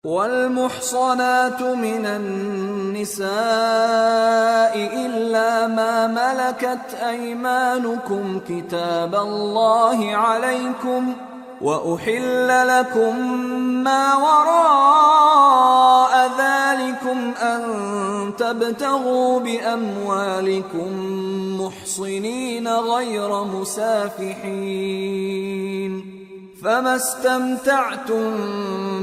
والمحصنات من النساء إلا ما ملكت أيمانكم كتاب الله عليكم وأحل لكم ما وراء ذلكم أن تبتغوا بأموالكم محصنين غير مسافحين فما استمتعتم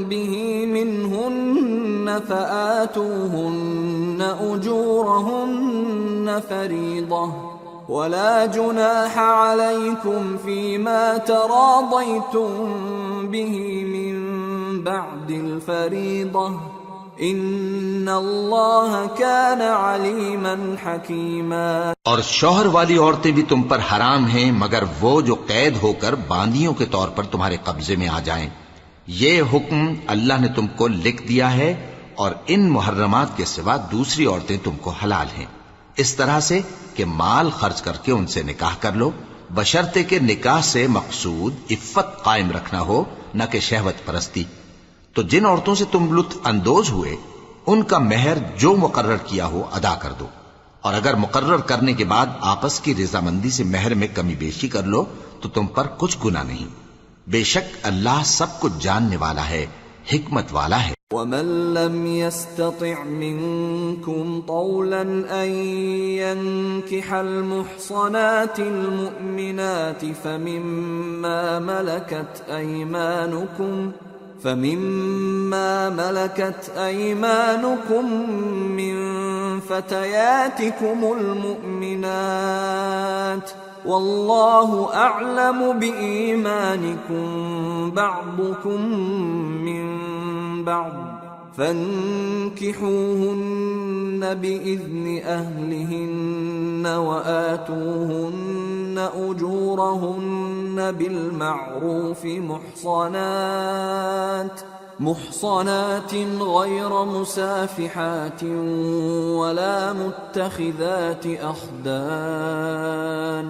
به منهن فآتوهن أجورهن فريضة ولا جناح عليكم فيما تراضيتم به من بعد الفريضة ان اللہ کان علیما حکیما۔ اور شوہر والی عورتیں بھی تم پر حرام ہیں مگر وہ جو قید ہو کر باندیوں کے طور پر تمہارے قبضے میں آ جائیں۔ یہ حکم اللہ نے تم کو لکھ دیا ہے اور ان محرمات کے سوا دوسری عورتیں تم کو حلال ہیں، اس طرح سے کہ مال خرچ کر کے ان سے نکاح کر لو، بشرطے کہ نکاح سے مقصود عفت قائم رکھنا ہو نہ کہ شہوت پرستی۔ تو جن عورتوں سے تم لطف اندوز ہوئے ان کا مہر جو مقرر کیا ہو ادا کر دو، اور اگر مقرر کرنے کے بعد آپس کی رضامندی سے مہر میں کمی بیشی کر لو تو تم پر کچھ گناہ نہیں، بے شک اللہ سب کچھ جاننے والا ہے، حکمت والا ہے۔ وَمَن لَّمْ يَسْتَطِعْ مِنكُمْ طَوْلًا أَن يَنكِحَ الْمُحْصَنَاتِ الْمُؤْمِنَاتِ فَمِمَّا مَلَكَتْ أَيْمَانُكُمْ مِنْ فَتَيَاتِكُمُ الْمُؤْمِنَاتِ وَاللَّهُ أَعْلَمُ بِإِيمَانِكُمْ بَعْضُكُمْ مِنْ بَعْضٍ فَانكِحُوهُنَّ بِإِذْنِ أَهْلِهِنَّ وَآتُوهُنَّ أُجُورَهُنَّ بِالْمَعْرُوفِ محصنات غير مسافحات ولا متخذات أخدان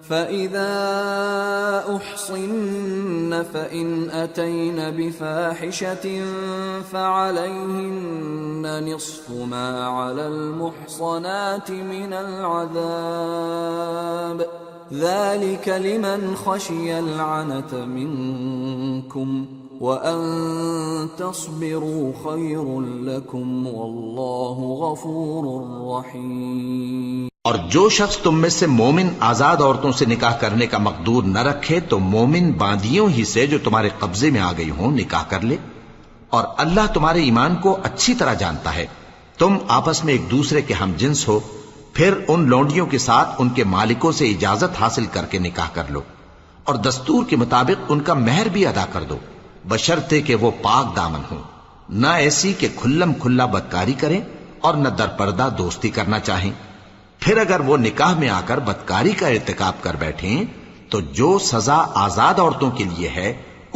فإذا أحصن فإن أتين بفاحشة فعليهن نصف ما على المحصنات من العذاب ذلك لمن خشي العنة منكم وَأَن تَصْبِرُوا خَيْرٌ لَكُمْ وَاللَّهُ غَفُورٌ رَحِيمٌ۔ اور جو شخص تم میں سے مومن آزاد عورتوں سے نکاح کرنے کا مقدور نہ رکھے تو مومن باندیوں ہی سے جو تمہارے قبضے میں آ گئی ہوں نکاح کر لے، اور اللہ تمہارے ایمان کو اچھی طرح جانتا ہے۔ تم آپس میں ایک دوسرے کے ہم جنس ہو، پھر ان لونڈیوں کے ساتھ ان کے مالکوں سے اجازت حاصل کر کے نکاح کر لو، اور دستور کے مطابق ان کا مہر بھی ادا کر دو، بشرطے کہ وہ پاک دامن ہوں، نہ ایسی کہ کھلم کھلا بدکاری کریں اور نہ در پردہ دوستی کرنا چاہیں۔ پھر اگر وہ نکاح میں آ کر بدکاری کا ارتکاب کر بیٹھیں تو جو سزا آزاد عورتوں کے لیے ہے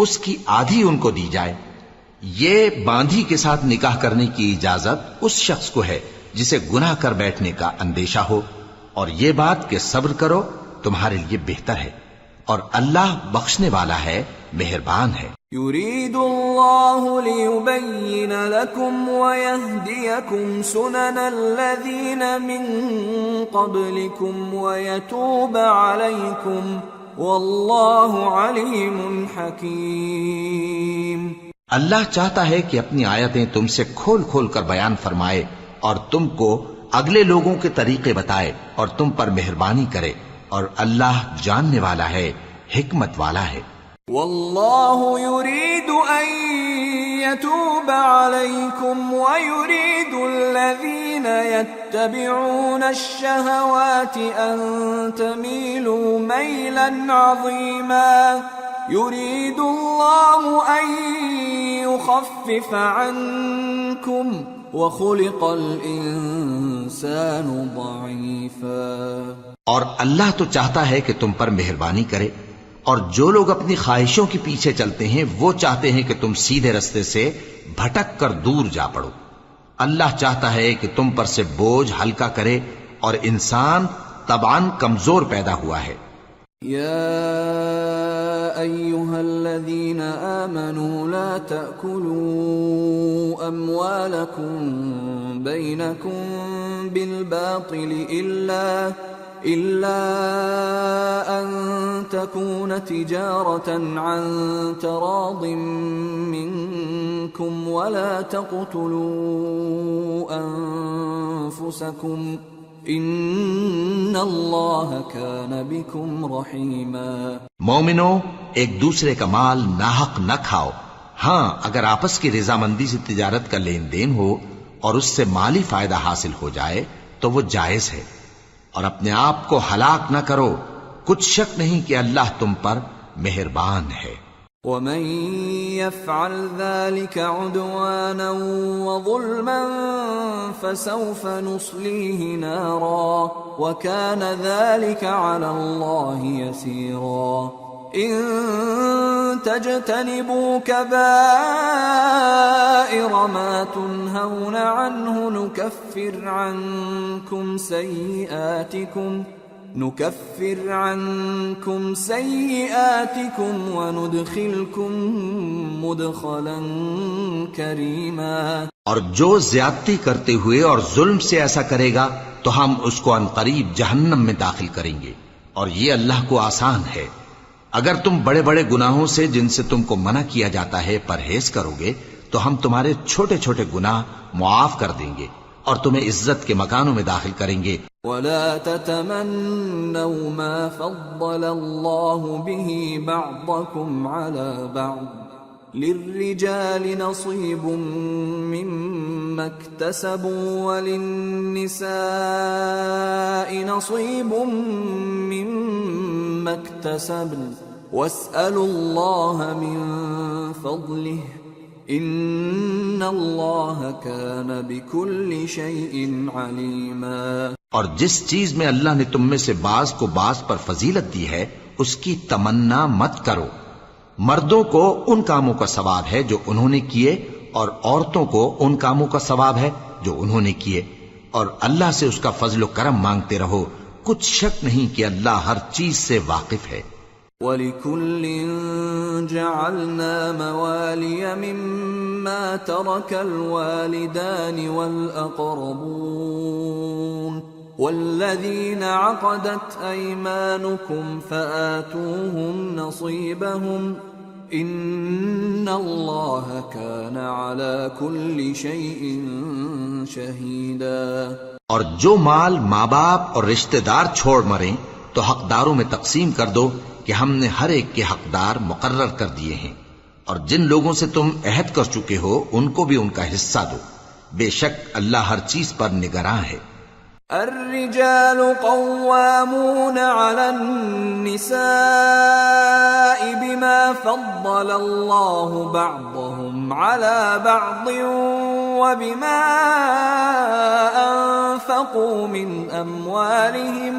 اس کی آدھی ان کو دی جائے۔ یہ باندھی کے ساتھ نکاح کرنے کی اجازت اس شخص کو ہے جسے گناہ کر بیٹھنے کا اندیشہ ہو، اور یہ بات کہ صبر کرو تمہارے لیے بہتر ہے، اور اللہ بخشنے والا ہے، مہربان ہے۔ يريد الله ليبين لكم ويهديكم سنن الذين من قبلكم ويتوب عليكم والله عليم حكيم۔ اللہ چاہتا ہے کہ اپنی آیتیں تم سے کھول کھول کر بیان فرمائے اور تم کو اگلے لوگوں کے طریقے بتائے اور تم پر مہربانی کرے، اور اللہ جاننے والا ہے، حکمت والا ہے۔ واللہ يريد ان يتوب عليكم ويريد الذين يتبعون الشهوات ان تميلوا ميلا عظيما يريد الله ان يخفف عنكم وخلق الانسان ضعيفا۔ اور اللہ تو چاہتا ہے کہ تم پر مہربانی کرے، اور جو لوگ اپنی خواہشوں کے پیچھے چلتے ہیں وہ چاہتے ہیں کہ تم سیدھے رستے سے بھٹک کر دور جا پڑو۔ اللہ چاہتا ہے کہ تم پر سے بوجھ ہلکا کرے، اور انسان طبعاً کمزور پیدا ہوا ہے۔ یا ایھا الذین آمنوا لا تأکلوا أموالكم بينكم بالباطل إلا أن تكون تجارة عن تراض منكم ولا تقتلوا أنفسكم ان اللہ کان بکم رحیما۔ مومنو، ایک دوسرے کا مال ناحق نہ کھاؤ۔ ہاں، اگر آپس کی رضامندی سے تجارت کا لین دین ہو اور اس سے مالی فائدہ حاصل ہو جائے تو وہ جائز ہے، اور اپنے آپ کو ہلاک نہ کرو، کچھ شک نہیں کہ اللہ تم پر مہربان ہے۔ ومن يفعل ذلك عدوانا وظلما فسوف نصليه نارا وكان ذلك على الله يسيرا۔ إن تجتنبوا كبائر ما تنهون عنه نكفر عنكم سيئاتكم وندخلكم مدخلا كريما۔ اور جو زیادتی کرتے ہوئے اور ظلم سے ایسا کرے گا تو ہم اس کو عنقریب جہنم میں داخل کریں گے، اور یہ اللہ کو آسان ہے۔ اگر تم بڑے بڑے گناہوں سے جن سے تم کو منع کیا جاتا ہے پرہیز کرو گے تو ہم تمہارے چھوٹے چھوٹے گناہ معاف کر دیں گے اور تمہیں عزت کے مکانوں میں داخل کریں گے۔ ولا تتمنوا ما فضل الله به بعضكم على بعض للرجال نصيب مما اكتسبوا وللنساء نصيب مما اكتسبن واسألوا الله من فضله ان اللہ کان بکل شیء علیما۔ اور جس چیز میں اللہ نے تم میں سے بعض کو بعض پر فضیلت دی ہے اس کی تمنا مت کرو۔ مردوں کو ان کاموں کا ثواب ہے جو انہوں نے کیے، اور عورتوں کو ان کاموں کا ثواب ہے جو انہوں نے کیے، اور اللہ سے اس کا فضل و کرم مانگتے رہو، کچھ شک نہیں کہ اللہ ہر چیز سے واقف ہے۔ وَلِكُلٍّ جَعَلْنَا مَوَالِيَ مِمَّا تَرَكَ الْوَالِدَانِ وَالْأَقْرَبُونَ وَالَّذِينَ عَقَدَتْ أَيْمَانُكُمْ فَآتُوهُمْ نَصِيبَهُمْ إِنَّ اللَّهَ كَانَ عَلَى كُلِّ شَيْءٍ شَهِيدًا۔ اور جو مال ماں باپ اور رشتہ دار چھوڑ مریں تو حقداروں میں تقسیم کر دو کہ ہم نے ہر ایک کے حقدار مقرر کر دیے ہیں، اور جن لوگوں سے تم عہد کر چکے ہو ان کو بھی ان کا حصہ دو، بے شک اللہ ہر چیز پر نگراں ہے۔ الرجال قوامون على النساء بما فضل الله بعضهم على بعض وبما أنفقوا من أموالهم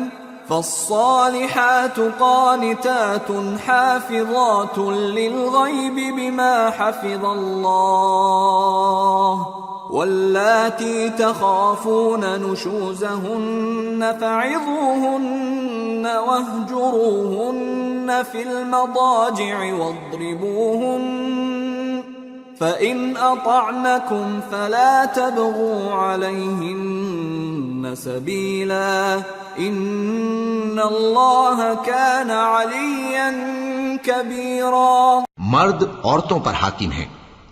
فالصالحات قانتات حافظات للغيب بما حفظ الله واللاتي تخافون نشوزهن فعظوهن واهجروهن في المضاجع واضربوهن فإن أطعنكم فلا تبغوا عليهن سبيلا ان اللہ کان علیا کبیرا۔ مرد عورتوں پر حاکم ہیں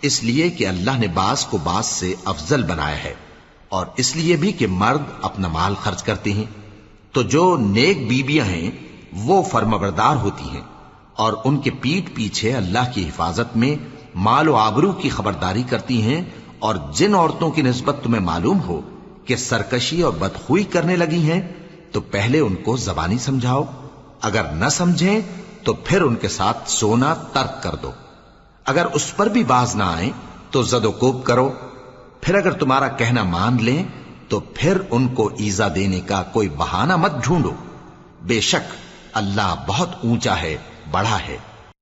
اس لیے کہ اللہ نے بعض کو بعض سے افضل بنایا ہے، اور اس لیے بھی کہ مرد اپنا مال خرچ کرتے ہیں، تو جو نیک بیویاں ہیں وہ فرمانبردار ہوتی ہیں، اور ان کے پیٹھ پیچھے اللہ کی حفاظت میں مال و آبرو کی خبرداری کرتی ہیں، اور جن عورتوں کی نسبت تمہیں معلوم ہو کہ سرکشی اور بدخوئی کرنے لگی ہیں تو پہلے ان کو زبانی سمجھاؤ، اگر نہ سمجھیں تو پھر ان کے ساتھ سونا ترک کر دو، اگر اس پر بھی باز نہ آئیں تو زد و کوب کرو، پھر اگر تمہارا کہنا مان لیں تو پھر ان کو ایذا دینے کا کوئی بہانہ مت ڈھونڈو، بے شک اللہ بہت اونچا ہے، بڑا ہے۔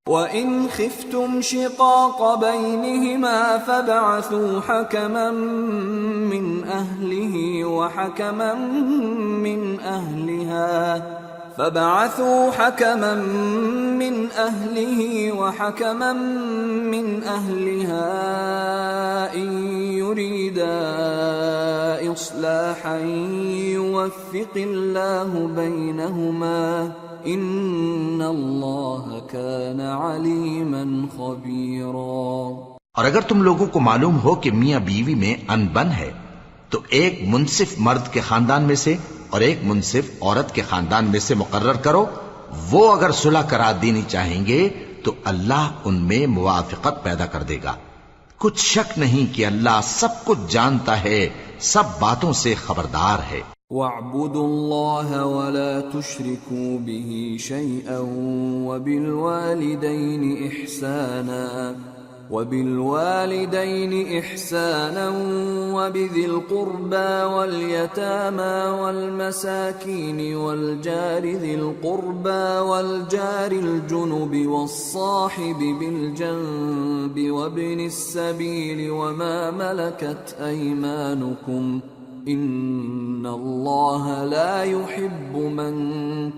وَإِنْ خِفْتُمْ شِقَاقَ بَيْنِهِمَا فَابْعَثُوا حَكَمًا مِّنْ أَهْلِهِ وَحَكَمًا مِّنْ أَهْلِهَا إِنْ يريدا إصلاحا يوفق الله بينهما إن الله كان عليما خبيرا۔ اور اگر تم لوگوں کو معلوم ہو کہ میاں بیوی میں انبن ہے تو ایک منصف مرد کے خاندان میں سے اور ایک منصف عورت کے خاندان میں سے مقرر کرو، وہ اگر صلح کرا دینی چاہیں گے تو اللہ ان میں موافقت پیدا کر دے گا۔ کچھ شک نہیں کہ اللہ سب کچھ جانتا ہے، سب باتوں سے خبردار ہے۔ وَاعْبُدُوا اللَّهَ وَلَا تُشْرِكُوا بِهِ شَيْئًا وَبِالْوَالِدَيْنِ إِحْسَانًا وَبِذِي الْقُرْبَى وَالْيَتَامَى وَالْمَسَاكِينِ وَالْجَارِ ذِي الْقُرْبَى وَالْجَارِ الْجُنُبِ وَالصَّاحِبِ بِالْجَنبِ وَابْنِ السَّبِيلِ وَمَا مَلَكَتْ أَيْمَانُكُمْ إِنَّ اللَّهَ لَا يُحِبُّ مَنْ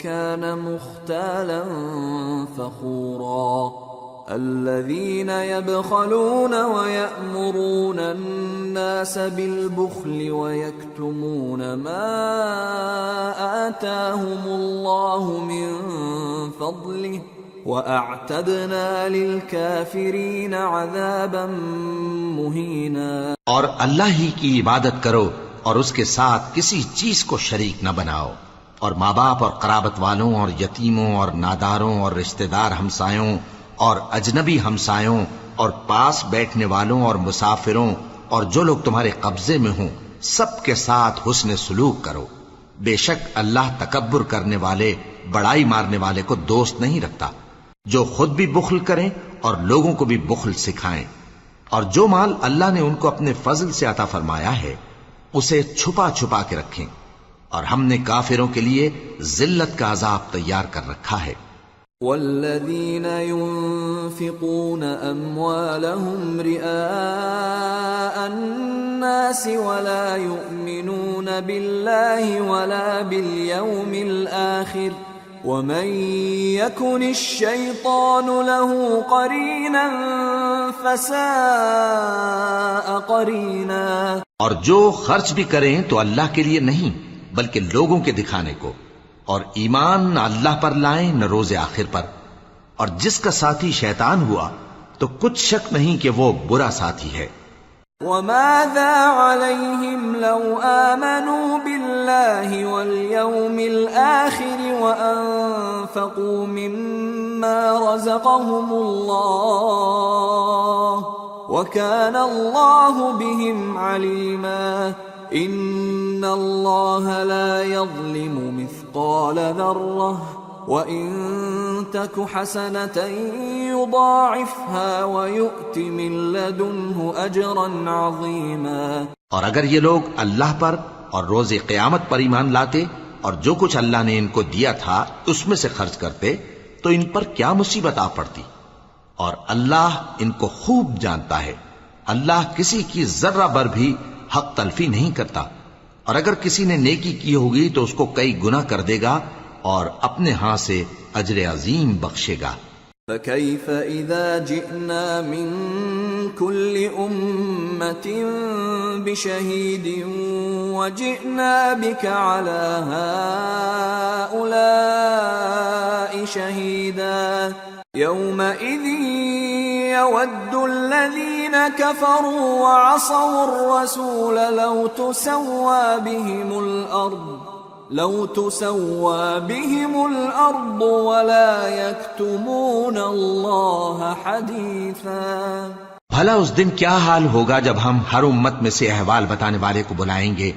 كَانَ مُخْتَالًا فَخُورًا۔ الذين يبخلون ويأمرون الناس بالبخل ويكتمون ما آتاهم الله من فضله وأعتدنا للكافرين عذابا مهينا۔ اور اللہ ہی کی عبادت کرو اور اس کے ساتھ کسی چیز کو شریک نہ بناؤ، اور ماں باپ اور قرابت والوں اور یتیموں اور ناداروں اور رشتہ دار ہمسایوں اور اجنبی ہمسایوں اور پاس بیٹھنے والوں اور مسافروں اور جو لوگ تمہارے قبضے میں ہوں سب کے ساتھ حسن سلوک کرو۔ بے شک اللہ تکبر کرنے والے، بڑائی مارنے والے کو دوست نہیں رکھتا، جو خود بھی بخل کریں اور لوگوں کو بھی بخل سکھائیں، اور جو مال اللہ نے ان کو اپنے فضل سے عطا فرمایا ہے اسے چھپا چھپا کے رکھیں، اور ہم نے کافروں کے لیے ذلت کا عذاب تیار کر رکھا ہے۔ والذين ينفقون أموالهم رئاء الناس ولا يؤمنون بالله ولا باليوم الآخر ومن يكن الشيطان له قرينا فساء قرينا۔ اور جو خرچ بھی کریں تو اللہ کے لیے نہیں بلکہ لوگوں کے دکھانے کو، اور ایمان نہ اللہ پر لائیں نہ روز آخر پر، اور جس کا ساتھی شیطان ہوا تو کچھ شک نہیں کہ وہ برا ساتھی ہے۔ وَمَاذَا عَلَيْهِمْ لَوْ آمَنُوا بِاللَّهِ وَالْيَوْمِ الْآخِرِ وَأَنفَقُوا مِمَّا رَزَقَهُمُ اللَّهُ وَكَانَ اللَّهُ بِهِمْ عَلِيمًا۔ إِنَّ اللَّهَ لَا يَظْلِمُ مِثْقَالَ ذَرَّةٍ وَإِن تَكُ حَسَنَةً يُضَاعِفْهَا وَيُؤْتِ مِن لَّدُنْهُ أَجْرًا عَظِيمًا۔ اور اگر یہ لوگ اللہ پر اور روز قیامت پر ایمان لاتے اور جو کچھ اللہ نے ان کو دیا تھا اس میں سے خرچ کرتے تو ان پر کیا مصیبت آ پڑتی، اور اللہ ان کو خوب جانتا ہے۔ اللہ کسی کی ذرہ بر بھی حق تلفی نہیں کرتا، اور اگر کسی نے نیکی کی ہوگی تو اس کو کئی گنا کر دے گا اور اپنے ہاں سے اجر عظیم بخشے گا۔ فَكَيْفَ إِذَا جِئْنَا مِن كُلِّ أُمَّةٍ بِشَهِيدٍ وَجِئْنَا بِكَ عَلَى هَؤُلَاءِ شَهِيدًا يَوْمَئِذٍ يَوَدُّ الَّذِينَ كَفَرُوا وَعَصَوُا الرَّسُولَ لَوْ تُسَوَّى بِهِمُ الْأَرْضُ وَلَا يَكْتُمُونَ اللَّهَ حَدِيثًا۔ بھلا اس دن کیا حال ہوگا جب ہم ہر امت میں سے احوال بتانے والے کو بلائیں گے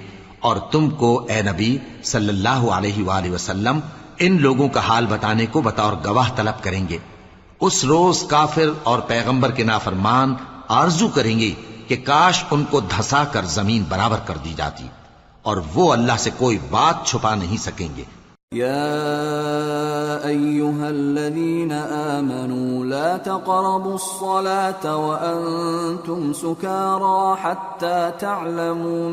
اور تم کو اے نبی صلی اللہ علیہ وآلہ وسلم ان لوگوں کا حال بتانے کو بطور گواہ طلب کریں گے۔ اس روز کافر اور پیغمبر کے نافرمان آرزو کریں گے کہ کاش ان کو دھسا کر زمین برابر کر دی جاتی، اور وہ اللہ سے کوئی بات چھپا نہیں سکیں گے۔ یا ایھا الذین آمنوا لا تقربوا الصلاة وانتم سکارى حتى تعلموا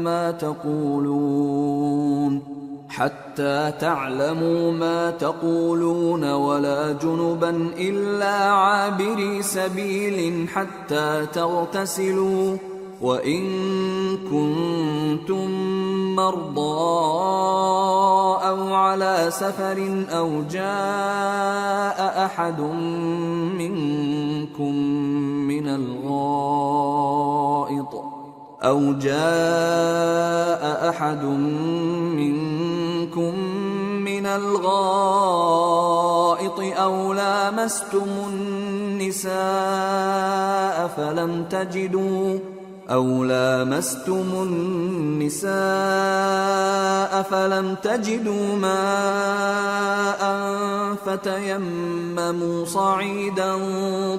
ما تقولون ولا جنبا إلا عابري سبيل حتى تغتسلوا وَإِن كُنتُم مَّرْضَىٰ أَوْ عَلَىٰ سَفَرٍ أَوْ جَاءَ أَحَدٌ مِّنكُم من الغائط أو لامستم النساء فلم تجدوا ماء فتيمموا صعيدا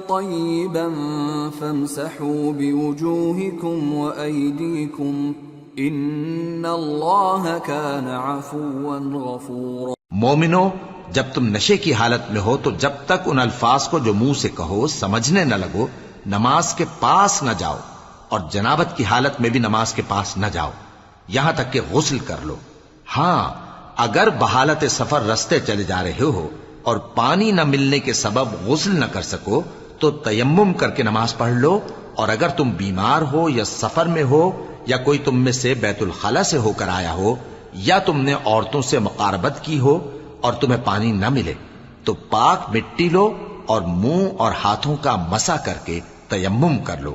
طيبا فامسحوا بوجوهكم وأيديكم إن الله كان عفوا غفورا۔ مومنو، جب تم نشے کی حالت میں ہو تو جب تک ان الفاظ کو جو منہ سے کہو سمجھنے نہ لگو نماز کے پاس نہ جاؤ، اور جنابت کی حالت میں بھی نماز کے پاس نہ جاؤ یہاں تک کہ غسل کر لو۔ ہاں، اگر بحالت سفر رستے چلے جا رہے ہو اور پانی نہ ملنے کے سبب غسل نہ کر سکو تو تیمم کر کے نماز پڑھ لو، اور اگر تم بیمار ہو یا سفر میں ہو یا کوئی تم میں سے بیت الخلا سے ہو کر آیا ہو یا تم نے عورتوں سے مقاربت کی ہو اور تمہیں پانی نہ ملے تو پاک مٹی لو اور منہ اور ہاتھوں کا مسح کر کے تیمم کر لو،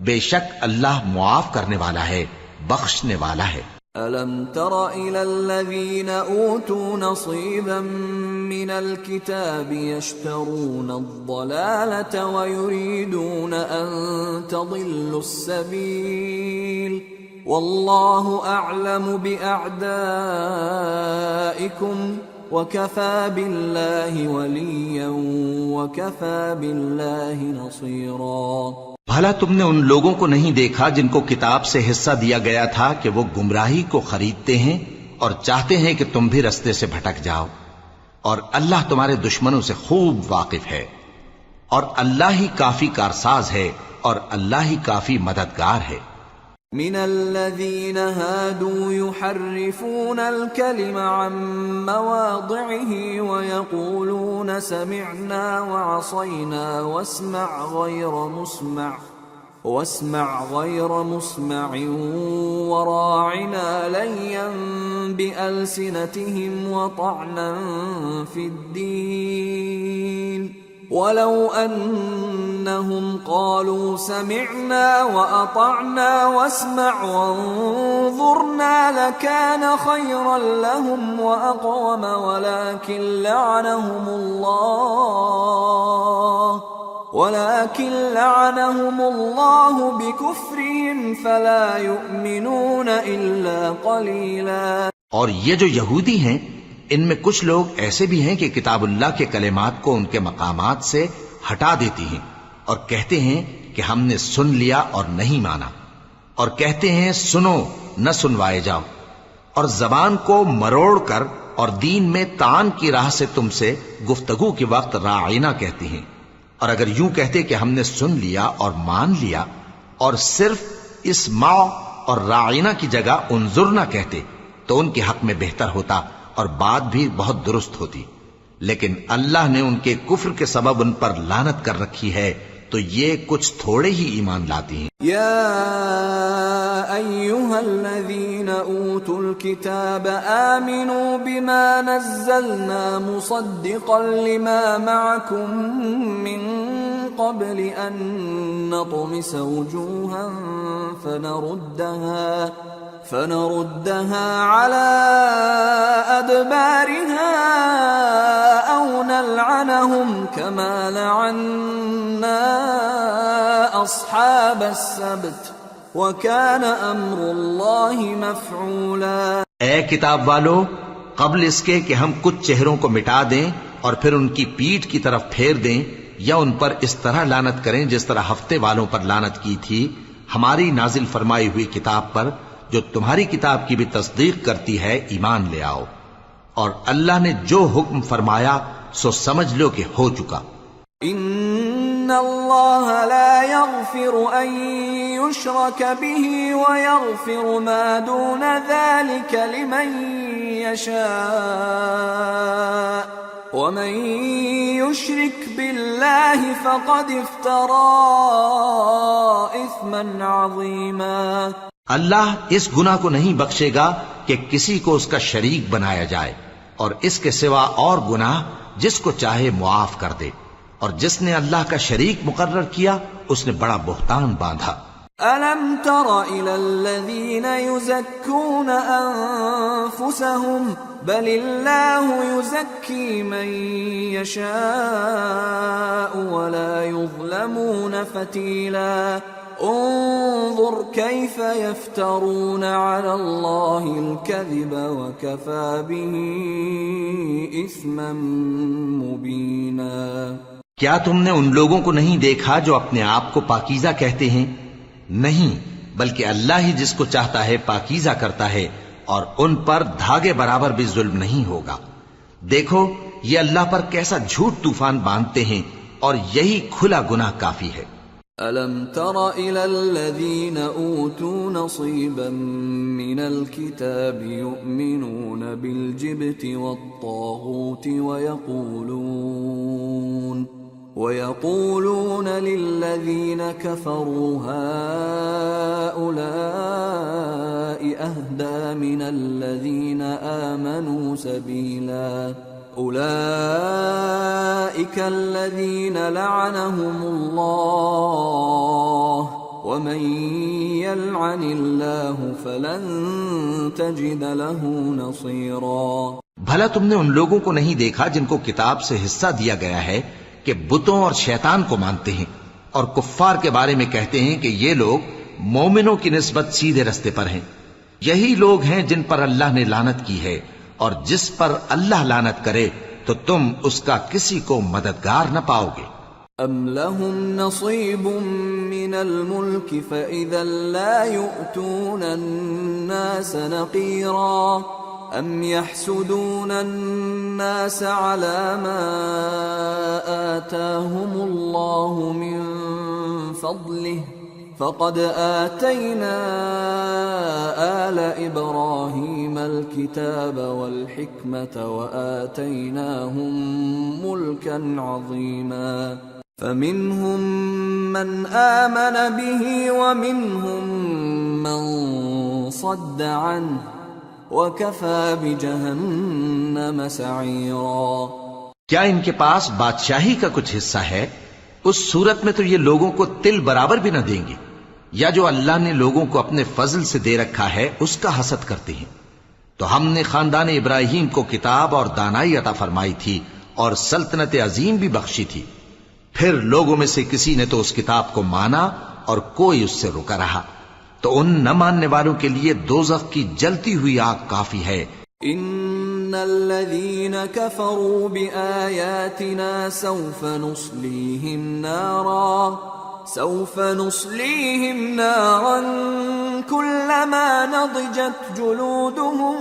بے شک اللہ معاف کرنے والا ہے، بخشنے والا ہے۔ أَلَمْ تَرَ إِلَى الَّذِينَ أُوتُوا نَصِيبًا مِّنَ الْكِتَابِ يَشْتَرُونَ الضَّلَالَةَ وَيُرِيدُونَ أَن تَضِلُّوا السَّبِيلَ وَاللَّهُ أَعْلَمُ بِأَعْدَائِكُمْ وَكَفَى بِاللَّهِ وَلِيًّا وَكَفَى بِاللَّهِ نَصِيرًا۔ بھلا تم نے ان لوگوں کو نہیں دیکھا جن کو کتاب سے حصہ دیا گیا تھا کہ وہ گمراہی کو خریدتے ہیں اور چاہتے ہیں کہ تم بھی رستے سے بھٹک جاؤ، اور اللہ تمہارے دشمنوں سے خوب واقف ہے، اور اللہ ہی کافی کارساز ہے اور اللہ ہی کافی مددگار ہے۔ من الذين هادوا يحرفون الكلم عن مواضعه ويقولون سمعنا وعصينا واسمع غير مسمع وراعنا ليا بألسنتهم وطعنا في الدين ولو أنهم قالوا سمعنا وأطعنا واسمع وانظرنا لكان خيرا لهم وأقوم ولكن لعنهم الله بكفرهم فلا يؤمنون إلا قليلا۔ اور یہ جو یہودی ہیں ان میں کچھ لوگ ایسے بھی ہیں کہ کتاب اللہ کے کلمات کو ان کے مقامات سے ہٹا دیتی ہیں اور کہتے ہیں کہ ہم نے سن لیا اور نہیں مانا، اور کہتے ہیں سنو نہ سنوائے جاؤ، اور زبان کو مروڑ کر اور دین میں طعن کی راہ سے تم سے گفتگو کے وقت راعینا کہتی ہیں، اور اگر یوں کہتے کہ ہم نے سن لیا اور مان لیا اور صرف اسمع اور راعینا کی جگہ انظر نہ کہتے تو ان کے حق میں بہتر ہوتا اور بات بھی بہت درست ہوتی، لیکن اللہ نے ان کے کفر کے سبب ان پر لعنت کر رکھی ہے تو یہ کچھ تھوڑے ہی ایمان لاتی ہیں۔ یا ایھا الذین اوتوا الکتاب آمنوا بما نزلنا مصدقا لما معکم من قبل ان نطمس وجوها فنردها على أدبارها أو نلعنهم كما لعنا أصحاب السبت وكان أمر الله مفعولا۔ اے کتاب والو، قبل اس کے کہ ہم کچھ چہروں کو مٹا دیں اور پھر ان کی پیٹھ کی طرف پھیر دیں یا ان پر اس طرح لعنت کریں جس طرح ہفتے والوں پر لعنت کی تھی، ہماری نازل فرمائی ہوئی کتاب پر جو تمہاری کتاب کی بھی تصدیق کرتی ہے ایمان لے آؤ، اور اللہ نے جو حکم فرمایا سو سمجھ لو کہ ہو چکا۔ ان اللہ لا يغفر ان يشرك به ويغفر ما دون ذلك لمن يشاء ومن يشرك بالله فقد افترى اثما عظيما. اللہ اس گناہ کو نہیں بخشے گا کہ کسی کو اس کا شریک بنایا جائے، اور اس کے سوا اور گناہ جس کو چاہے معاف کر دے، اور جس نے اللہ کا شریک مقرر کیا اس نے بڑا بہتان باندھا. أَلَمْ تَرَ إِلَى الَّذِينَ يُزَكُّونَ أَنفُسَهُمْ بَلِ اللَّهُ يُزَكِّي مَن يَشَاءُ وَلَا يُظْلَمُونَ فَتِيلًا. انظر كيف يفترون على الله الكذب وكفى به إثما مبينا. کیا تم نے ان لوگوں کو نہیں دیکھا جو اپنے آپ کو پاکیزہ کہتے ہیں؟ نہیں، بلکہ اللہ ہی جس کو چاہتا ہے پاکیزہ کرتا ہے، اور ان پر دھاگے برابر بھی ظلم نہیں ہوگا. دیکھو یہ اللہ پر کیسا جھوٹ طوفان باندھتے ہیں، اور یہی کھلا گناہ کافی ہے. أَلَمْ تَرَ إِلَى الَّذِينَ أُوتُوا نَصِيبًا مِّنَ الْكِتَابِ يُؤْمِنُونَ بِالْجِبْتِ وَالطَّاغُوتِ وَيَقُولُونَ لِلَّذِينَ كَفَرُوا هَؤُلَاءِ أَهْدَىٰ مِنَ الَّذِينَ آمَنُوا سَبِيلًا. أولئك الذين لعنهم الله ومن يلعن الله فلن تجد له نصيرا. بھلا تم نے ان لوگوں کو نہیں دیکھا جن کو کتاب سے حصہ دیا گیا ہے کہ بتوں اور شیطان کو مانتے ہیں، اور کفار کے بارے میں کہتے ہیں کہ یہ لوگ مومنوں کی نسبت سیدھے رستے پر ہیں. یہی لوگ ہیں جن پر اللہ نے لعنت کی ہے، اور جس پر اللہ لعنت کرے تو تم اس کا کسی کو مددگار نہ پاؤ گے. ام لهم نصیب من الملک فاذا لا يؤتون الناس نقیرا ام يحسدون الناس على ما آتاهم الله من فضله فقد آتينا آل إبراهيم الكتاب والحكمة وآتيناهم ملكا عظيما. فمنهم من آمن به ومنهم من صد عنه وكفى بجهنم سعيرا. کیا ان کے پاس بادشاہی کا کچھ حصہ ہے؟ اس صورت میں تو یہ لوگوں کو تل برابر بھی نہ دیں گے. یا جو اللہ نے لوگوں کو اپنے فضل سے دے رکھا ہے اس کا حسد کرتے ہیں. تو ہم نے خاندان ابراہیم کو کتاب اور دانائی عطا فرمائی تھی اور سلطنت عظیم بھی بخشی تھی. پھر لوگوں میں سے کسی نے تو اس کتاب کو مانا اور کوئی اس سے رکا رہا. تو ان نہ ماننے والوں کے لیے دوزخ کی جلتی ہوئی آگ کافی ہے. ان الذين كفروا بآياتنا سوف نصليهم نارا كلما نضجت جلودهم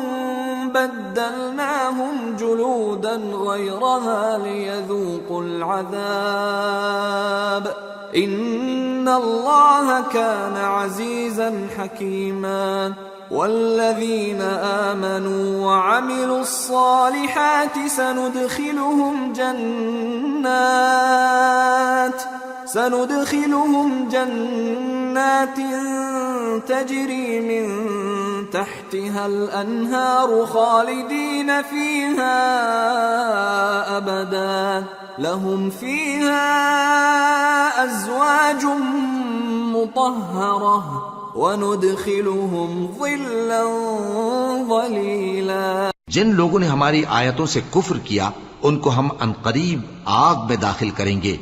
بدلناهم جلودا غيرها ليذوقوا العذاب ان الله كان عزيزا حكيما. والذين آمنوا وعملوا الصالحات سندخلهم جنات تجري من تحتها الأنهار خالدين فيها أبدا لهم فيها أزواج مطهرة وَنُدْخِلُهُمْ ظِلًّا ظَلِيلًا. جن لوگوں نے ہماری آیتوں سے کفر کیا ان کو ہم عنقریب آگ میں داخل کریں گے.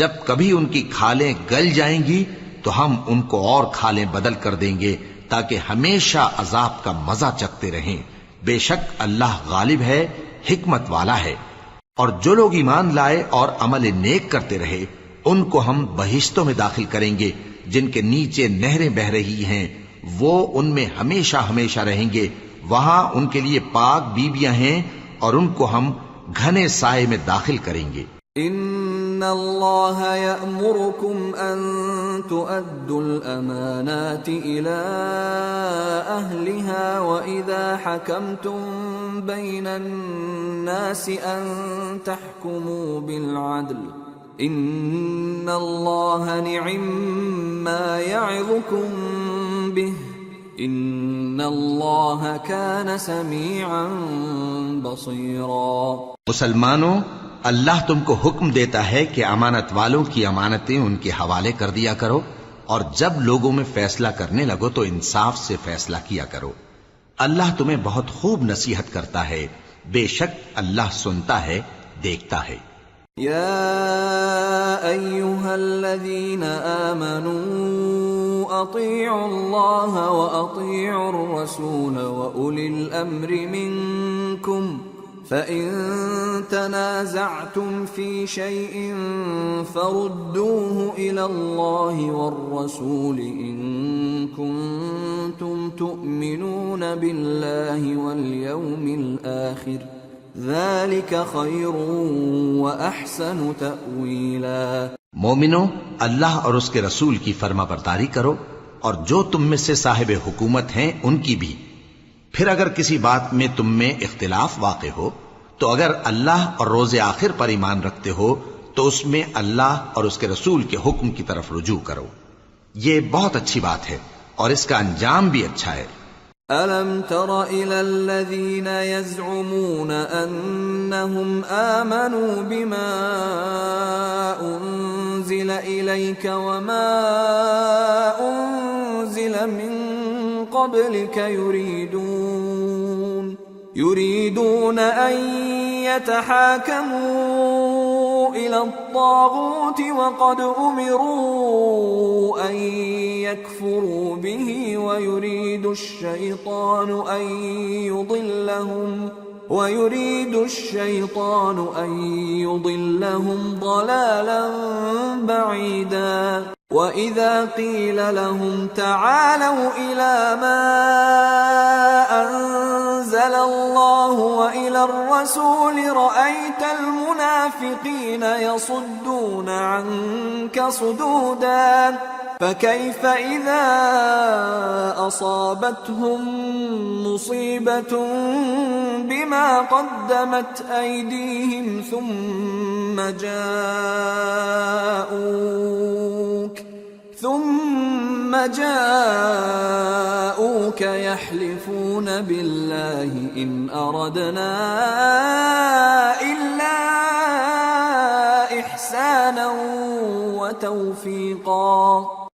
جب کبھی ان کی کھالیں گل جائیں گی تو ہم ان کو اور کھالیں بدل کر دیں گے تاکہ ہمیشہ عذاب کا مزہ چکھتے رہیں. بے شک اللہ غالب ہے، حکمت والا ہے. اور جو لوگ ایمان لائے اور عمل نیک کرتے رہے ان کو ہم بہشتوں میں داخل کریں گے جن کے نیچے نہریں بہ رہی ہیں. وہ ان میں ہمیشہ ہمیشہ رہیں گے. وہاں ان کے لیے پاک بیویاں ہیں اور ان کو ہم گھنے سائے میں داخل کریں گے. ان اللہ یأمرکم ان تؤدوا الامانات الى أهلها وإذا حكمتم بين الناس أن تحكموا بالعدل إن الله نعم ما يعظكم به إن الله كان سميعا بصيرا۔ مسلمانوں، اللہ تم کو حکم دیتا ہے کہ امانت والوں کی امانتیں ان کے حوالے کر دیا کرو، اور جب لوگوں میں فیصلہ کرنے لگو تو انصاف سے فیصلہ کیا کرو۔ اللہ تمہیں بہت خوب نصیحت کرتا ہے، بے شک اللہ سنتا ہے، دیکھتا ہے۔ یا ایھا الذین آمنوا اطیعوا اللہ واطیعوا الرسول واولی الامر منکم فَإِن تَنَازَعْتُمْ فِي شَيْءٍ فَرُدُّوهُ إِلَى اللَّهِ وَالرَّسُولِ إِن كُنتُمْ تُؤْمِنُونَ بِاللَّهِ وَالْيَوْمِ الْآخِرِ ذَلِكَ خَيْرٌ وَأَحْسَنُ تَأْوِيلًا۔ مومنو، اللہ اور اس کے رسول کی فرما برداری کرو، اور جو تم میں سے صاحب حکومت ہیں ان کی بھی۔ پھر اگر کسی بات میں تم میں اختلاف واقع ہو تو اگر اللہ اور روز آخر پر ایمان رکھتے ہو تو اس میں اللہ اور اس کے رسول کے حکم کی طرف رجوع کرو، یہ بہت اچھی بات ہے اور اس کا انجام بھی اچھا ہے۔ أَلَمْ تَرَ إِلَى الَّذِينَ يَزْعُمُونَ أَنَّهُمْ آمَنُوا بِمَا أُنزِلَ إِلَيْكَ وَمَا أُنزِلَ مِن قبلك يريدون أن يتحاكموا إلى الطاغوت وقد أمروا أن يكفروا به ويريد الشيطان أن يضلهم ضلالا بعيدا۔ وَإِذَا قِيلَ لَهُمْ تَعَالَوْا إِلَى مَا أَنزَلَ اللَّهُ وَإِلَى الرَّسُولِ رَأَيْتَ الْمُنَافِقِينَ يَصُدُّونَ عَنكَ صُدُودًا فَكَيْفَ إِذَا أَصَابَتْهُم مُّصِيبَةٌ بِمَا قَدَّمَتْ أَيْدِيهِمْ ثم جاءوك يحلفون بالله إن أردنا إلا إحسانا وتوفيقا۔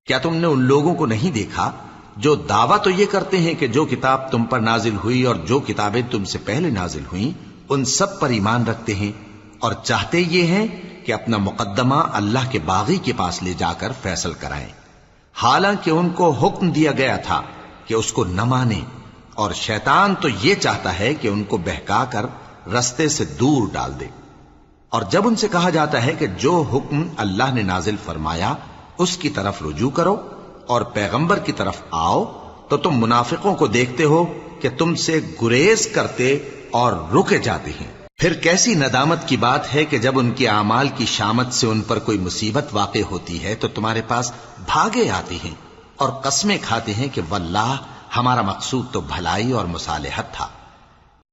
کیا تم نے ان لوگوں کو نہیں دیکھا جو دعویٰ تو یہ کرتے ہیں کہ جو کتاب تم پر نازل ہوئی اور جو کتابیں تم سے پہلے نازل ہوئیں ان سب پر ایمان رکھتے ہیں، اور چاہتے یہ ہیں کہ اپنا مقدمہ اللہ کے باغی کے پاس لے جا کر فیصل کرائیں، حالانکہ ان کو حکم دیا گیا تھا کہ اس کو نہ مانیں، اور شیطان تو یہ چاہتا ہے کہ ان کو بہکا کر رستے سے دور ڈال دے۔ اور جب ان سے کہا جاتا ہے کہ جو حکم اللہ نے نازل فرمایا اس کی طرف رجوع کرو اور پیغمبر کی طرف آؤ، تو تم منافقوں کو دیکھتے ہو کہ تم سے گریز کرتے اور رکے جاتے ہیں۔ پھر کیسی ندامت کی بات ہے کہ جب ان کے اعمال کی شامت سے ان پر کوئی مصیبت واقع ہوتی ہے تو تمہارے پاس بھاگے آتے ہیں اور قسمیں کھاتے ہیں کہ واللہ ہمارا مقصود تو بھلائی اور مصالحت تھا۔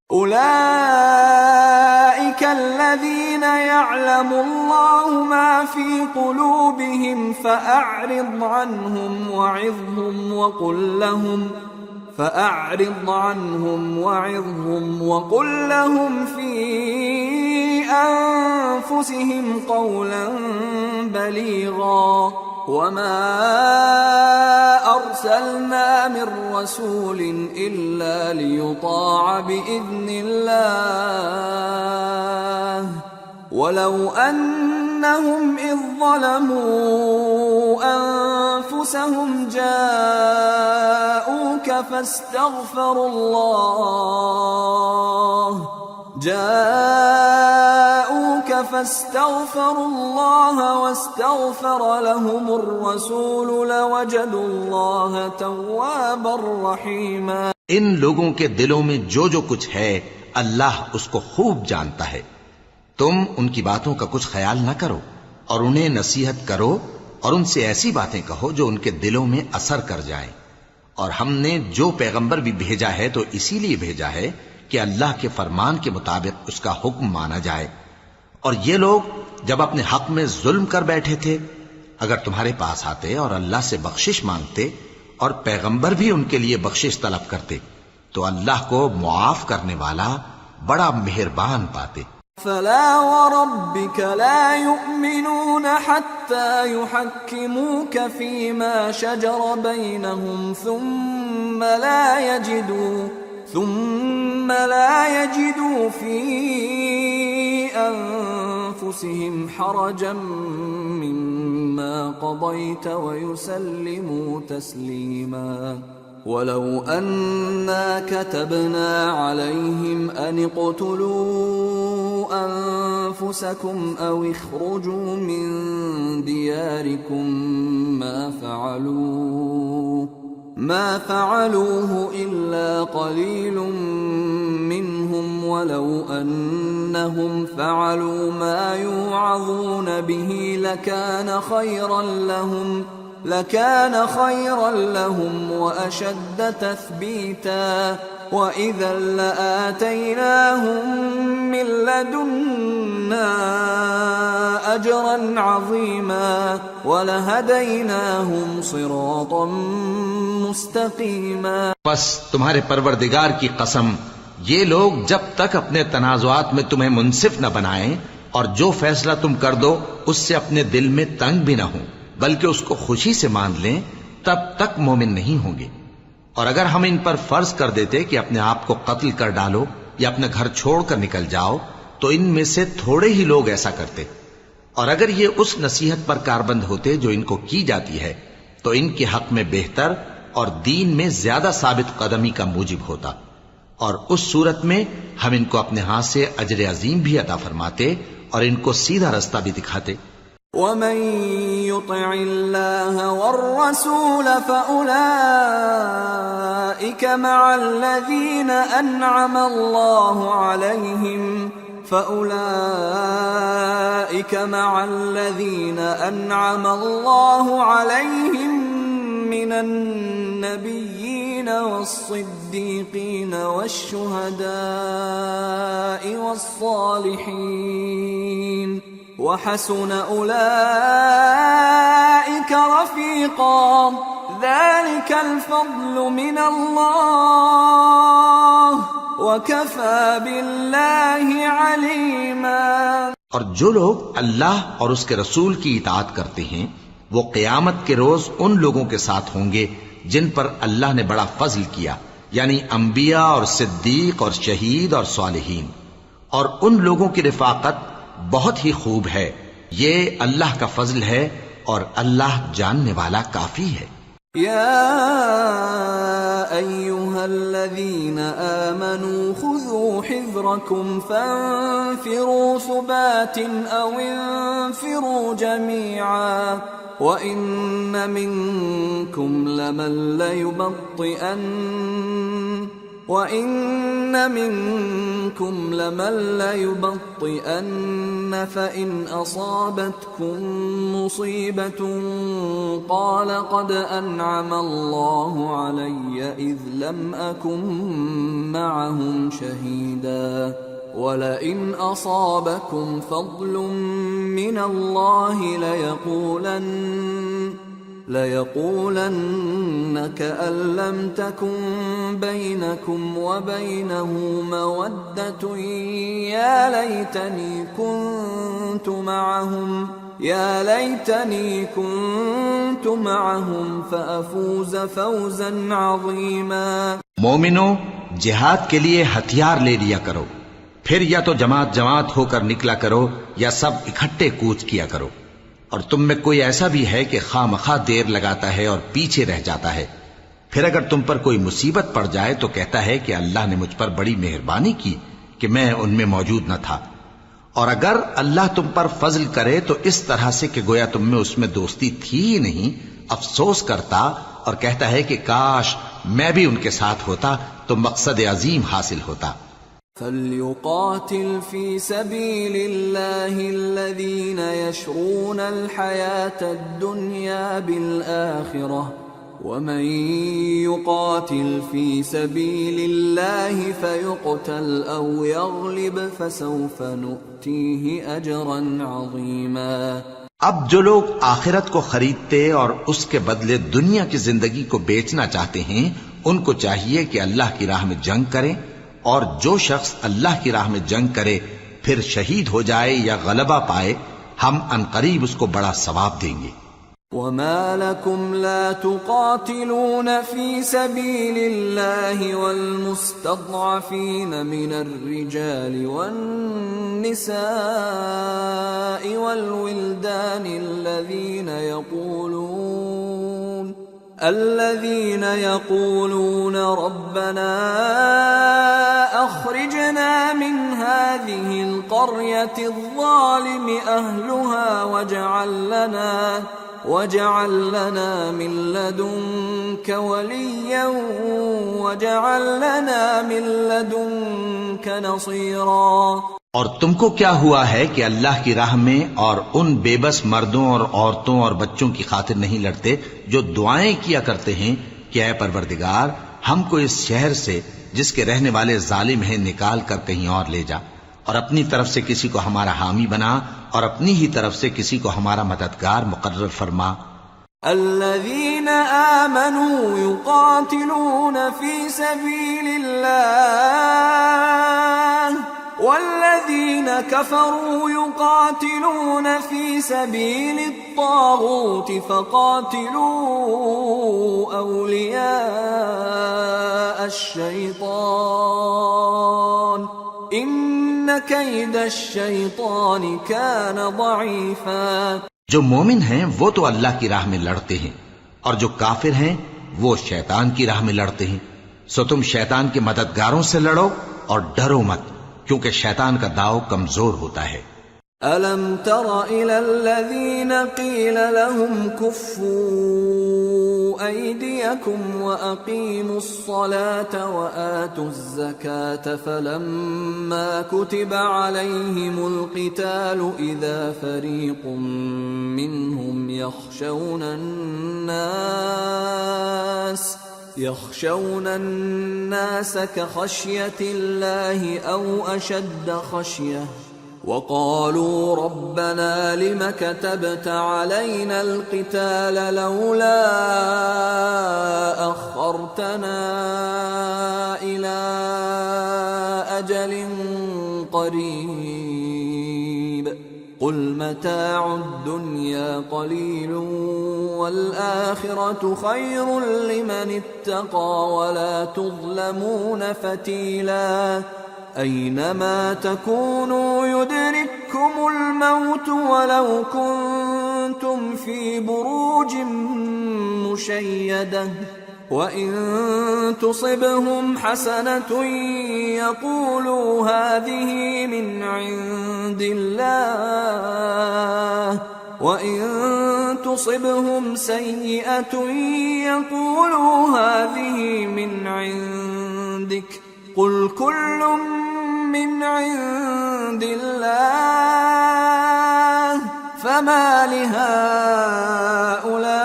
أولئك الذين يعلم الله ما في قلوبهم فأعرض عنهم وعظهم وقل لهم في أنفسهم قولا بليغا وما أرسلنا من رسول إلا ليطاع بإذن الله ولو أنهم إذ ظلموا أنفسهم جاءوك فاستغفروا الله واستغفر لهم الرسول لوجدوا الله توابا رحيما۔ ان لوگوں کے دلوں میں جو کچھ ہے اللہ اس کو خوب جانتا ہے۔ تم ان کی باتوں کا کچھ خیال نہ کرو اور انہیں نصیحت کرو اور ان سے ایسی باتیں کہو جو ان کے دلوں میں اثر کر جائیں، اور ہم نے جو پیغمبر بھی بھیجا ہے تو اسی لیے بھیجا ہے کہ اللہ کے فرمان کے مطابق اس کا حکم مانا جائے. اور یہ لوگ جب اپنے حق میں ظلم کر بیٹھے تھے، اگر تمہارے پاس آتے اور اللہ سے بخشش مانگتے اور پیغمبر بھی ان کے لیے بخشش طلب کرتے تو اللہ کو معاف کرنے والا بڑا مہربان پاتے. فلا وربك لا يؤمنون حتى يحكموك فيما شجر بينهم ثم لا يجدوا في أنفسهم حرجا مما قضيت ويسلموا تسليما. ولو أنا كتبنا عليهم أن اقتلوا أنفسكم أو اخرجوا من دياركم ما فعلوه إلا قليل منهم ولو أنهم فعلوا ما يوعظون به لكان خيرا لهم وأشد تثبيتا وإذا لآتيناهم من لدنا أجرا عظيما ولهديناهم صراطا مستقيما. بس تمہارے پروردگار کی قسم، یہ لوگ جب تک اپنے تنازعات میں تمہیں منصف نہ بنائیں اور جو فیصلہ تم کر دو اس سے اپنے دل میں تنگ بھی نہ ہوں بلکہ اس کو خوشی سے مان لیں، تب تک مومن نہیں ہوں گے. اور اگر ہم ان پر فرض کر دیتے کہ اپنے آپ کو قتل کر ڈالو یا اپنا گھر چھوڑ کر نکل جاؤ تو ان میں سے تھوڑے ہی لوگ ایسا کرتے. اور اگر یہ اس نصیحت پر کاربند ہوتے جو ان کو کی جاتی ہے تو ان کے حق میں بہتر اور دین میں زیادہ ثابت قدمی کا موجب ہوتا. اور اس صورت میں ہم ان کو اپنے ہاتھ سے اجر عظیم بھی عطا فرماتے اور ان کو سیدھا رستہ بھی دکھاتے. ومن يطع الله والرسول فأولئك مع الذين أنعم الله عليهم من النبيين والصديقين والشهداء والصالحين وحسن أولئك رفيقا ذلك الفضل من الله وكفى بالله عليما. اور جو لوگ اللہ اور اس کے رسول کی اطاعت کرتے ہیں وہ قیامت کے روز ان لوگوں کے ساتھ ہوں گے جن پر اللہ نے بڑا فضل کیا، یعنی انبیاء اور صدیق اور شہید اور صالحین. اور ان لوگوں کی رفاقت بہت ہی خوب ہے. یہ اللہ کا فضل ہے اور اللہ جاننے والا کافی ہے. یا ایھا الذین آمنوا خذوا حذرکم فانفروا ثبات او انفروا جميعا وَإِنَّ مِنكُمْ لَمَن لَّيُبَطِّئَنَّ فَإِنْ أَصَابَتْكُم مُّصِيبَةٌ قَالَ قَدْ أَنْعَمَ اللَّهُ عَلَيَّ إِذْ لَمْ أَكُن مَّعَهُمْ شَهِيدًا وَلَئِنْ أَصَابَكُمْ فَضْلٌ مِّنَ اللَّهِ لَيَقُولَنَّ كَأَن لَّمْ تَكُن بَيْنَكُمْ وَبَيْنَهُ مَوَدَّةٌ يَا لَيْتَنِي كُنتُ مَعَهُمْ فَأَفُوزَ فَوْزًا عَظِيمًا. مومنو، جہاد کے لیے ہتھیار لے لیا کرو، پھر یا تو جماعت جماعت ہو کر نکلا کرو یا سب اکٹھے کوچ کیا کرو. اور تم میں کوئی ایسا بھی ہے کہ خواہ مخواہ دیر لگاتا ہے اور پیچھے رہ جاتا ہے، پھر اگر تم پر کوئی مصیبت پڑ جائے تو کہتا ہے کہ اللہ نے مجھ پر بڑی مہربانی کی کہ میں ان میں موجود نہ تھا. اور اگر اللہ تم پر فضل کرے تو اس طرح سے کہ گویا تم میں اس میں دوستی تھی ہی نہیں، افسوس کرتا اور کہتا ہے کہ کاش میں بھی ان کے ساتھ ہوتا تو مقصد عظیم حاصل ہوتا. فَلْيُقَاتِلْ فِي سَبِيلِ اللَّهِ الَّذِينَ يَشْرُونَ الْحَيَاةَ الدُّنْيَا بِالْآخِرَةِ ومن يقاتل في سبيل الله فيقتل أو يغلب فسوف نؤتيه أجرا عظيما. اب جو لوگ آخرت کو خریدتے اور اس کے بدلے دنیا کی زندگی کو بیچنا چاہتے ہیں، ان کو چاہیے کہ اللہ کی راہ میں جنگ کریں، اور جو شخص اللہ کی راہ میں جنگ کرے پھر شہید ہو جائے یا غلبہ پائے، ہم عنقریب اس کو بڑا ثواب دیں گے. وما لكم لا تقاتلون في سبيل الله والمستضعفين من الرجال والنساء والولدان الذين يقولون ربنا أخرجنا من هذه القرية الظالم أهلها واجعل لنا من لدنك وليا واجعل لنا من لدنك نصيرا. اور تم کو کیا ہوا ہے کہ اللہ کی راہ میں اور ان بے بس مردوں اور عورتوں اور بچوں کی خاطر نہیں لڑتے جو دعائیں کیا کرتے ہیں کہ اے پروردگار ہم کو اس شہر سے جس کے رہنے والے ظالم ہیں نکال کر کہیں اور لے جا، اور اپنی طرف سے کسی کو ہمارا حامی بنا اور اپنی ہی طرف سے کسی کو ہمارا مددگار مقرر فرما. الذين آمنوا يقاتلون في سبيل الله والذين كفروا يقاتلون في سبيل الطاغوت فقاتلوا أولياء الشيطان إن كيد الشيطان كان ضعيفا. جو مومن ہیں وہ تو اللہ کی راہ میں لڑتے ہیں، اور جو کافر ہیں وہ شیطان کی راہ میں لڑتے ہیں. سو تم شیطان کے مددگاروں سے لڑو اور ڈرو مت، کیونکہ شیطان کا داؤ کمزور ہوتا ہے. أَلَمْ تَرَ إِلَى الَّذِينَ قِيلَ لَهُمْ كُفُّوا أَيْدِيَكُمْ وَأَقِيمُوا الصَّلَاةَ وَآتُوا الزَّكَاةَ فَلَمَّا كُتِبَ عَلَيْهِمُ الْقِتَالُ إِذَا فَرِيقٌ مِّنْهُمْ يخشون الناس كخشية الله أو أشد خشية وقالوا ربنا لم كتبت علينا القتال لولا أخرتنا إلى أجل قريب قل متاع الدنيا قليل والآخرة خير لمن اتقى ولا تظلمون فتيلا. أينما تكونوا يدرككم الموت ولو كنتم في بروج مشيدة وإن تصبهم حسنة يقولوا هذه من عند الله وإن تصبهم سيئة يقولوا هذه من عندك قل كل من عند الله فما لهؤلاء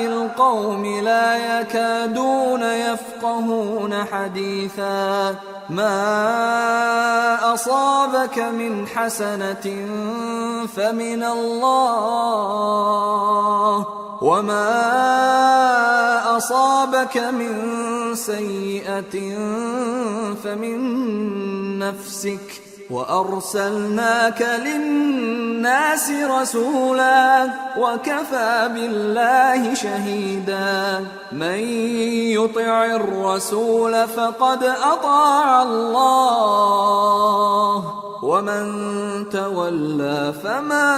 القوم لا يكادون يفقهون حديثا. ما أصابك من حسنة فمن الله وما أصابك من سيئة فمن نفسك وأرسلناك للناس رسولا وكفى بالله شهيدا. من يطع الرسول فقد أطاع الله ومن تولى فما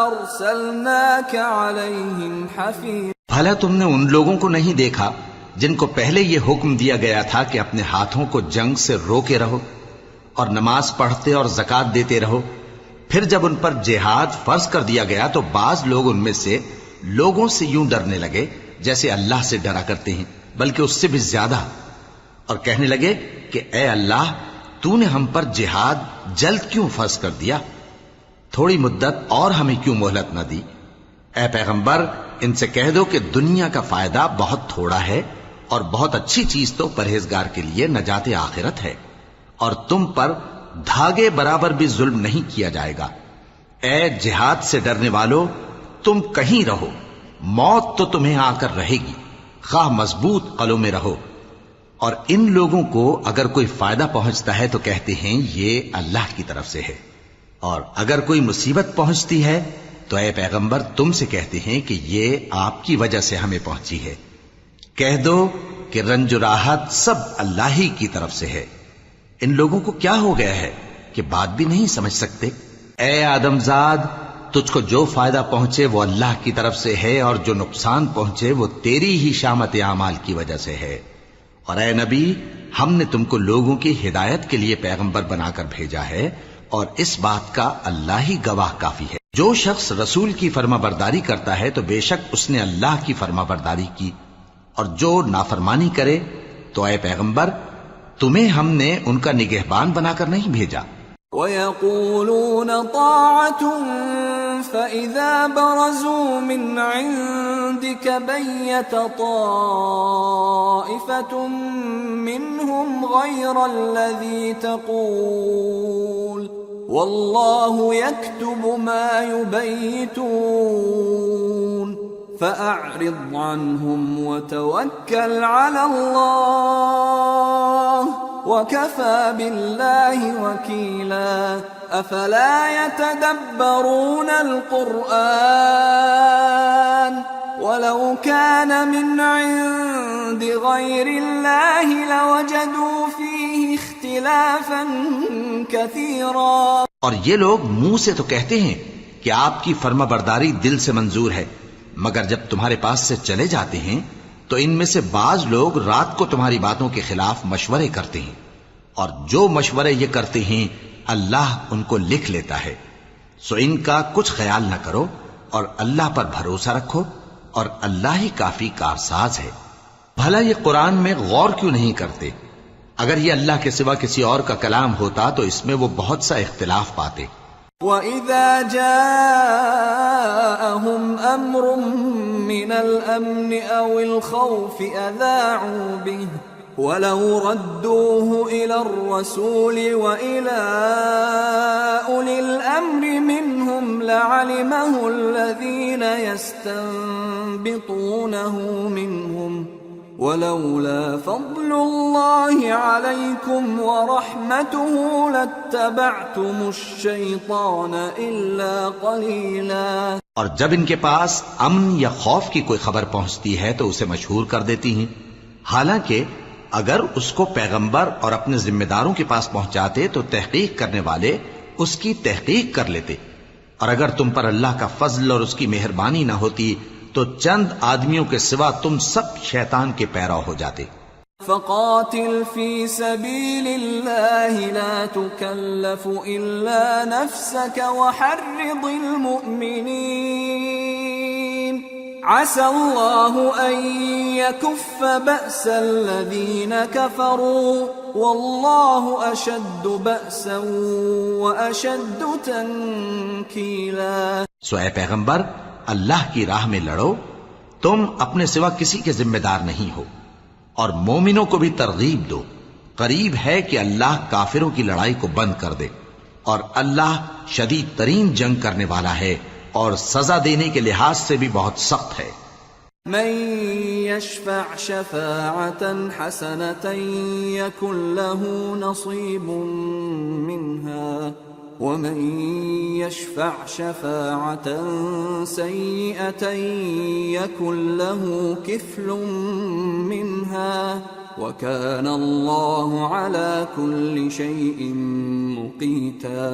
أرسلناك عليهم حفيظا. بھلا تم نے ان لوگوں کو نہیں دیکھا جن کو پہلے یہ حکم دیا گیا تھا کہ اپنے ہاتھوں کو جنگ سے روکے رہو اور نماز پڑھتے اور زکوٰۃ دیتے رہو؟ پھر جب ان پر جہاد فرض کر دیا گیا تو بعض لوگ ان میں سے لوگوں سے یوں ڈرنے لگے جیسے اللہ سے ڈرا کرتے ہیں، بلکہ اس سے بھی زیادہ، اور کہنے لگے کہ اے اللہ تو نے ہم پر جہاد جلد کیوں فرض کر دیا؟ تھوڑی مدت اور ہمیں کیوں مہلت نہ دی؟ اے پیغمبر ان سے کہہ دو کہ دنیا کا فائدہ بہت تھوڑا ہے اور بہت اچھی چیز تو پرہیزگار کے لیے نجات آخرت ہے، اور تم پر دھاگے برابر بھی ظلم نہیں کیا جائے گا۔ اے جہاد سے ڈرنے والو، تم کہیں رہو، موت تو تمہیں آ کر رہے گی، خواہ مضبوط قلعوں میں رہو۔ اور ان لوگوں کو اگر کوئی فائدہ پہنچتا ہے تو کہتے ہیں یہ اللہ کی طرف سے ہے، اور اگر کوئی مصیبت پہنچتی ہے تو اے پیغمبر تم سے کہتے ہیں کہ یہ آپ کی وجہ سے ہمیں پہنچی ہے۔ کہہ دو کہ رنج و راحت سب اللہ ہی کی طرف سے ہے۔ ان لوگوں کو کیا ہو گیا ہے کہ بات بھی نہیں سمجھ سکتے؟ اے آدم زاد، تجھ کو جو فائدہ پہنچے وہ اللہ کی طرف سے ہے، اور جو نقصان پہنچے وہ تیری ہی شامت اعمال کی وجہ سے ہے۔ اور اے نبی، ہم نے تم کو لوگوں کی ہدایت کے لیے پیغمبر بنا کر بھیجا ہے، اور اس بات کا اللہ ہی گواہ کافی ہے۔ جو شخص رسول کی فرما برداری کرتا ہے تو بے شک اس نے اللہ کی فرما برداری کی، اور جو نافرمانی کرے تو اے پیغمبر تمہیں ہم نے ان کا نگہبان بنا کر نہیں بھیجا۔ وَيَقُولُونَ طَاعَةٌ فَإِذَا بَرَزُوا مِنْ عِنْدِكَ بَيَّتَ طَائِفَةٌ مِّنْهُمْ غَيْرَ الَّذِي تَقُولُ وَاللَّهُ يَكْتُبُ مَا يُبَيِّتُونَ فَأَعْرِضْ عَنْهُمْ وَتَوَكَّلْ عَلَى اللَّهِ وَكَفَى بِاللَّهِ وَكِيلًا أَفَلَا يَتَدَبَّرُونَ الْقُرْآنَ وَلَوْ كَانَ مِنْ عِنْدِ غَيْرِ اللَّهِ لَوَجَدُوا فِيهِ اخْتِلَافًا كَثِيرًا۔ اور یہ لوگ منہ سے تو کہتے ہیں کہ آپ کی فرما برداری دل سے منظور ہے، مگر جب تمہارے پاس سے چلے جاتے ہیں تو ان میں سے بعض لوگ رات کو تمہاری باتوں کے خلاف مشورے کرتے ہیں، اور جو مشورے یہ کرتے ہیں اللہ ان کو لکھ لیتا ہے۔ سو ان کا کچھ خیال نہ کرو اور اللہ پر بھروسہ رکھو، اور اللہ ہی کافی کارساز ہے۔ بھلا یہ قرآن میں غور کیوں نہیں کرتے؟ اگر یہ اللہ کے سوا کسی اور کا کلام ہوتا تو اس میں وہ بہت سا اختلاف پاتے۔ وَإِذَا جَاءَهُمْ أَمْرٌ مِّنَ الْأَمْنِ أَوِ الْخَوْفِ أَذَاعُوا بِهِ وَلَوْ رَدُّوهُ إِلَى الرَّسُولِ وَإِلَى أُولِي الْأَمْرِ مِنْهُمْ لَعَلِمَهُ الَّذِينَ يَسْتَنبِطُونَهُ مِنْهُمْ وَلَوْلَا فَضْلُ اللَّهِ عَلَيْكُمْ وَرَحْمَتُهُ لَاتَّبَعْتُمُ الشَّيْطَانَ إِلَّا قَلِيلًا۔ اور جب ان کے پاس امن یا خوف کی کوئی خبر پہنچتی ہے تو اسے مشہور کر دیتی ہیں، حالانکہ اگر اس کو پیغمبر اور اپنے ذمہ داروں کے پاس پہنچاتے تو تحقیق کرنے والے اس کی تحقیق کر لیتے، اور اگر تم پر اللہ کا فضل اور اس کی مہربانی نہ ہوتی تو چند آدمیوں کے سوا تم سب شیطان کے پیرو ہو جاتے۔ فَقَاتِلْ فِي سَبِيلِ اللَّهِ لَا تُكَلَّفُ إِلَّا نَفْسَكَ وَحَرِّضِ الْمُؤْمِنِينَ عَسَى اللَّهُ أَن يَكُفَّ بَأْسَ الَّذِينَ كَفَرُوا وَاللَّهُ أَشَدُّ بَأْسًا وَأَشَدُّ تَنكِيلًا۔ سو اے پیغمبر، اللہ کی راہ میں لڑو، تم اپنے سوا کسی کے ذمہ دار نہیں ہو، اور مومنوں کو بھی ترغیب دو، قریب ہے کہ اللہ کافروں کی لڑائی کو بند کر دے، اور اللہ شدید ترین جنگ کرنے والا ہے اور سزا دینے کے لحاظ سے بھی بہت سخت ہے۔ من يشفع شفاعة حسنة يكن له نصيب منها ومن يشفع شفاعة سيئة يكن له كفل منها وكان الله على كل شيء مقيتا۔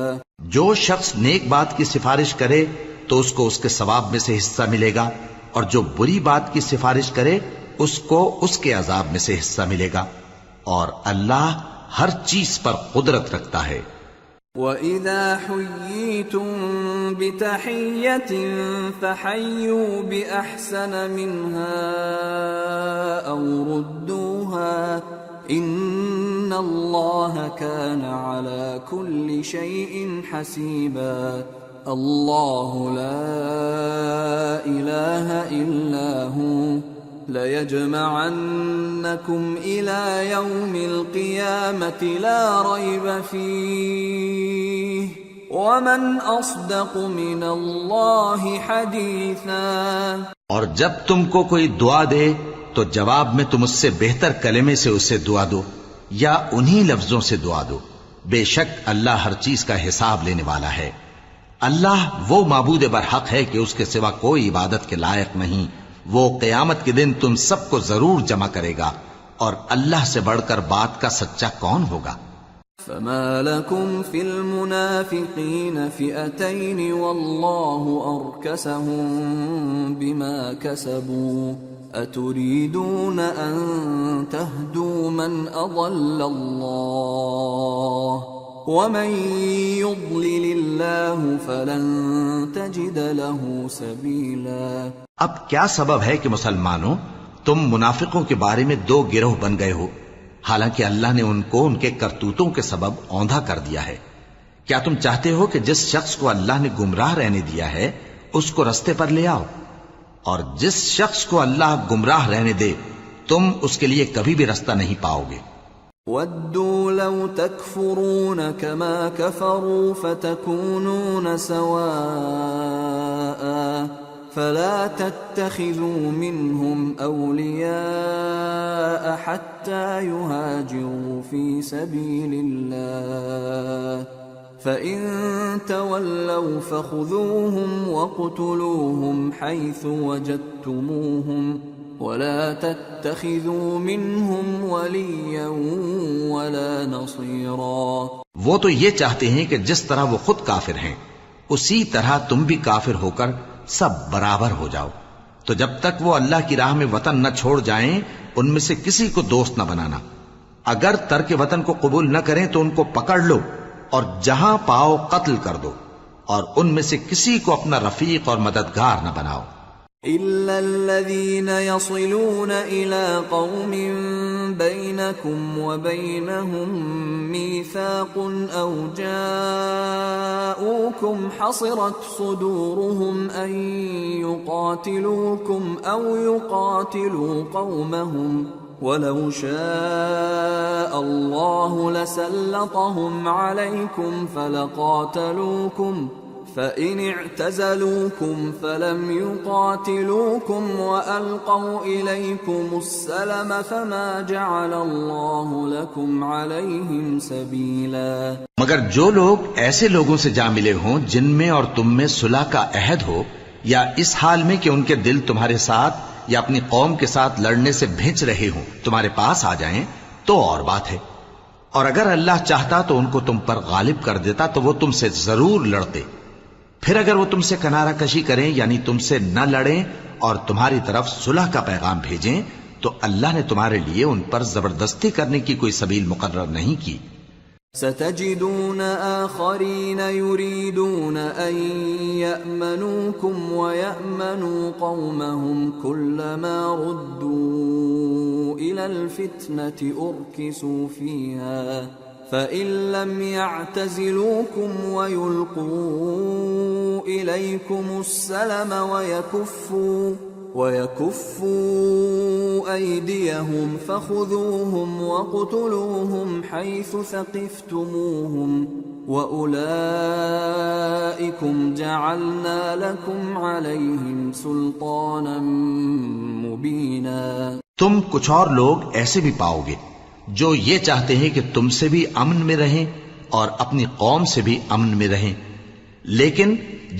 جو شخص نیک بات کی سفارش کرے تو اس کو اس کے ثواب میں سے حصہ ملے گا، اور جو بری بات کی سفارش کرے اس کو اس کے عذاب میں سے حصہ ملے گا، اور اللہ ہر چیز پر قدرت رکھتا ہے۔ وَإِذَا حُيِّيتُم بِتَحِيَّةٍ فَحَيُّوا بِأَحْسَنَ مِنْهَا أَوْ رُدُّوهَا إِنَّ اللَّهَ كَانَ عَلَى كُلِّ شَيْءٍ حَسِيبًا۔ اللہ لا الہ الا هو لَيَجْمَعَنَّكُمْ إِلَى يَوْمِ الْقِيَامَةِ لَا رَيْبَ فِيهِ وَمَنْ أَصْدَقُ مِنَ اللَّهِ حَدِيثًا۔ اور جب تم کو کوئی دعا دے تو جواب میں تم اس سے بہتر کلمے سے اسے دعا دو یا انہی لفظوں سے دعا دو، بے شک اللہ ہر چیز کا حساب لینے والا ہے۔ اللہ وہ معبود برحق ہے کہ اس کے سوا کوئی عبادت کے لائق نہیں۔ وہ قیامت کے دن تم سب کو ضرور جمع کرے گا، اور اللہ سے بڑھ کر بات کا سچا کون ہوگا؟ فما لكم في المنافقين فئتين والله أركسهم بما كسبوا أتريدون أن تهدوا من أضل الله ومن يضلل الله فلن تجد له سبيلا۔ اب کیا سبب ہے کہ مسلمانوں تم منافقوں کے بارے میں دو گروہ بن گئے ہو، حالانکہ اللہ نے ان کو ان کے کرتوتوں کے سبب اوندھا کر دیا ہے؟ کیا تم چاہتے ہو کہ جس شخص کو اللہ نے گمراہ رہنے دیا ہے اس کو رستے پر لے آؤ، اور جس شخص کو اللہ گمراہ رہنے دے تم اس کے لیے کبھی بھی رستہ نہیں پاؤ گے۔ وَدُّوا لَوْ تَكْفُرُونَ كَمَا كَفَرُوا فَتَكُونُونَ سَوَاءً فَلَا تَتَّخِذُوا مِنْهُمْ أَوْلِيَاءَ حَتَّى يُهَاجِرُوا فِي سَبِيلِ اللَّهِ فَإِن تَوَلَّوْا فَخُذُوهُمْ وَاقْتُلُوهُمْ حَيْثُ وَجَدتُّمُوهُمْ وَلَا تَتَّخِذُوا مِنْهُمْ وَلِيًّا وَلَا نَصِيرًا۔ وہ تو یہ چاہتے ہیں کہ جس طرح وہ خود کافر ہیں اسی طرح تم بھی کافر ہو کر سب برابر ہو جاؤ، تو جب تک وہ اللہ کی راہ میں وطن نہ چھوڑ جائیں ان میں سے کسی کو دوست نہ بنانا۔ اگر ترک وطن کو قبول نہ کریں تو ان کو پکڑ لو اور جہاں پاؤ قتل کر دو، اور ان میں سے کسی کو اپنا رفیق اور مددگار نہ بناؤ۔ إِلَّا الَّذِينَ يَصِلُونَ إِلَىٰ قَوْمٍ بَيْنَكُمْ وَبَيْنَهُم مِّيثَاقٌ أَوْ جَاءُوكُمْ حَصِرَتْ صُدُورُهُمْ أَن يُقَاتِلُوكُمْ أَوْ يُقَاتِلُوا قَوْمَهُمْ وَلَوْ شَاءَ اللَّهُ لَسَلَّطَهُمْ عَلَيْكُمْ فَلَقَاتَلُوكُمْ فَإِنِ اعْتَزَلُوكُمْ فَلَمْ يُقَاتِلُوكُمْ وَأَلْقَوْا إِلَيْكُمُ السَّلَمَ فَمَا جَعَلَ اللَّهُ لَكُمْ عَلَيْهِمْ سَبِيلًا۔ مگر جو لوگ ایسے لوگوں سے جا ملے ہوں جن میں اور تم میں صلح کا عہد ہو، یا اس حال میں کہ ان کے دل تمہارے ساتھ یا اپنی قوم کے ساتھ لڑنے سے بھنچ رہے ہوں، تمہارے پاس آ جائیں تو اور بات ہے، اور اگر اللہ چاہتا تو ان کو تم پر غالب کر دیتا تو وہ تم سے ضرور لڑتے۔ پھر اگر وہ تم سے کنارہ کشی کریں یعنی تم سے نہ لڑیں اور تمہاری طرف صلح کا پیغام بھیجیں تو اللہ نے تمہارے لیے ان پر زبردستی کرنے کی کوئی سبیل مقرر نہیں کی۔ ستجدون آخرین یریدون ان یأمنوکم ویأمنوا قومهم كلما ردوا الى الفتنة ارکسوا فیہا فَإِن لَّمْ يَعْتَزِلُوكُمْ وَيُلْقُوا إِلَيْكُمُ السَّلَمَ وَيَكُفُّوا أَيْدِيَهُمْ فَخُذُوهُمْ وَاقْتُلُوهُمْ حَيْثُ ثَقِفْتُمُوهُمْ وَأُولَٰئِكُمْ جَعَلْنَا لَكُمْ عَلَيْهِمْ سُلْطَانًا مُّبِينًا۔ تم کچھ اور لوگ ایسے بھی پاؤ گے جو یہ چاہتے ہیں کہ تم سے بھی امن میں رہیں اور اپنی قوم سے بھی امن میں رہیں، لیکن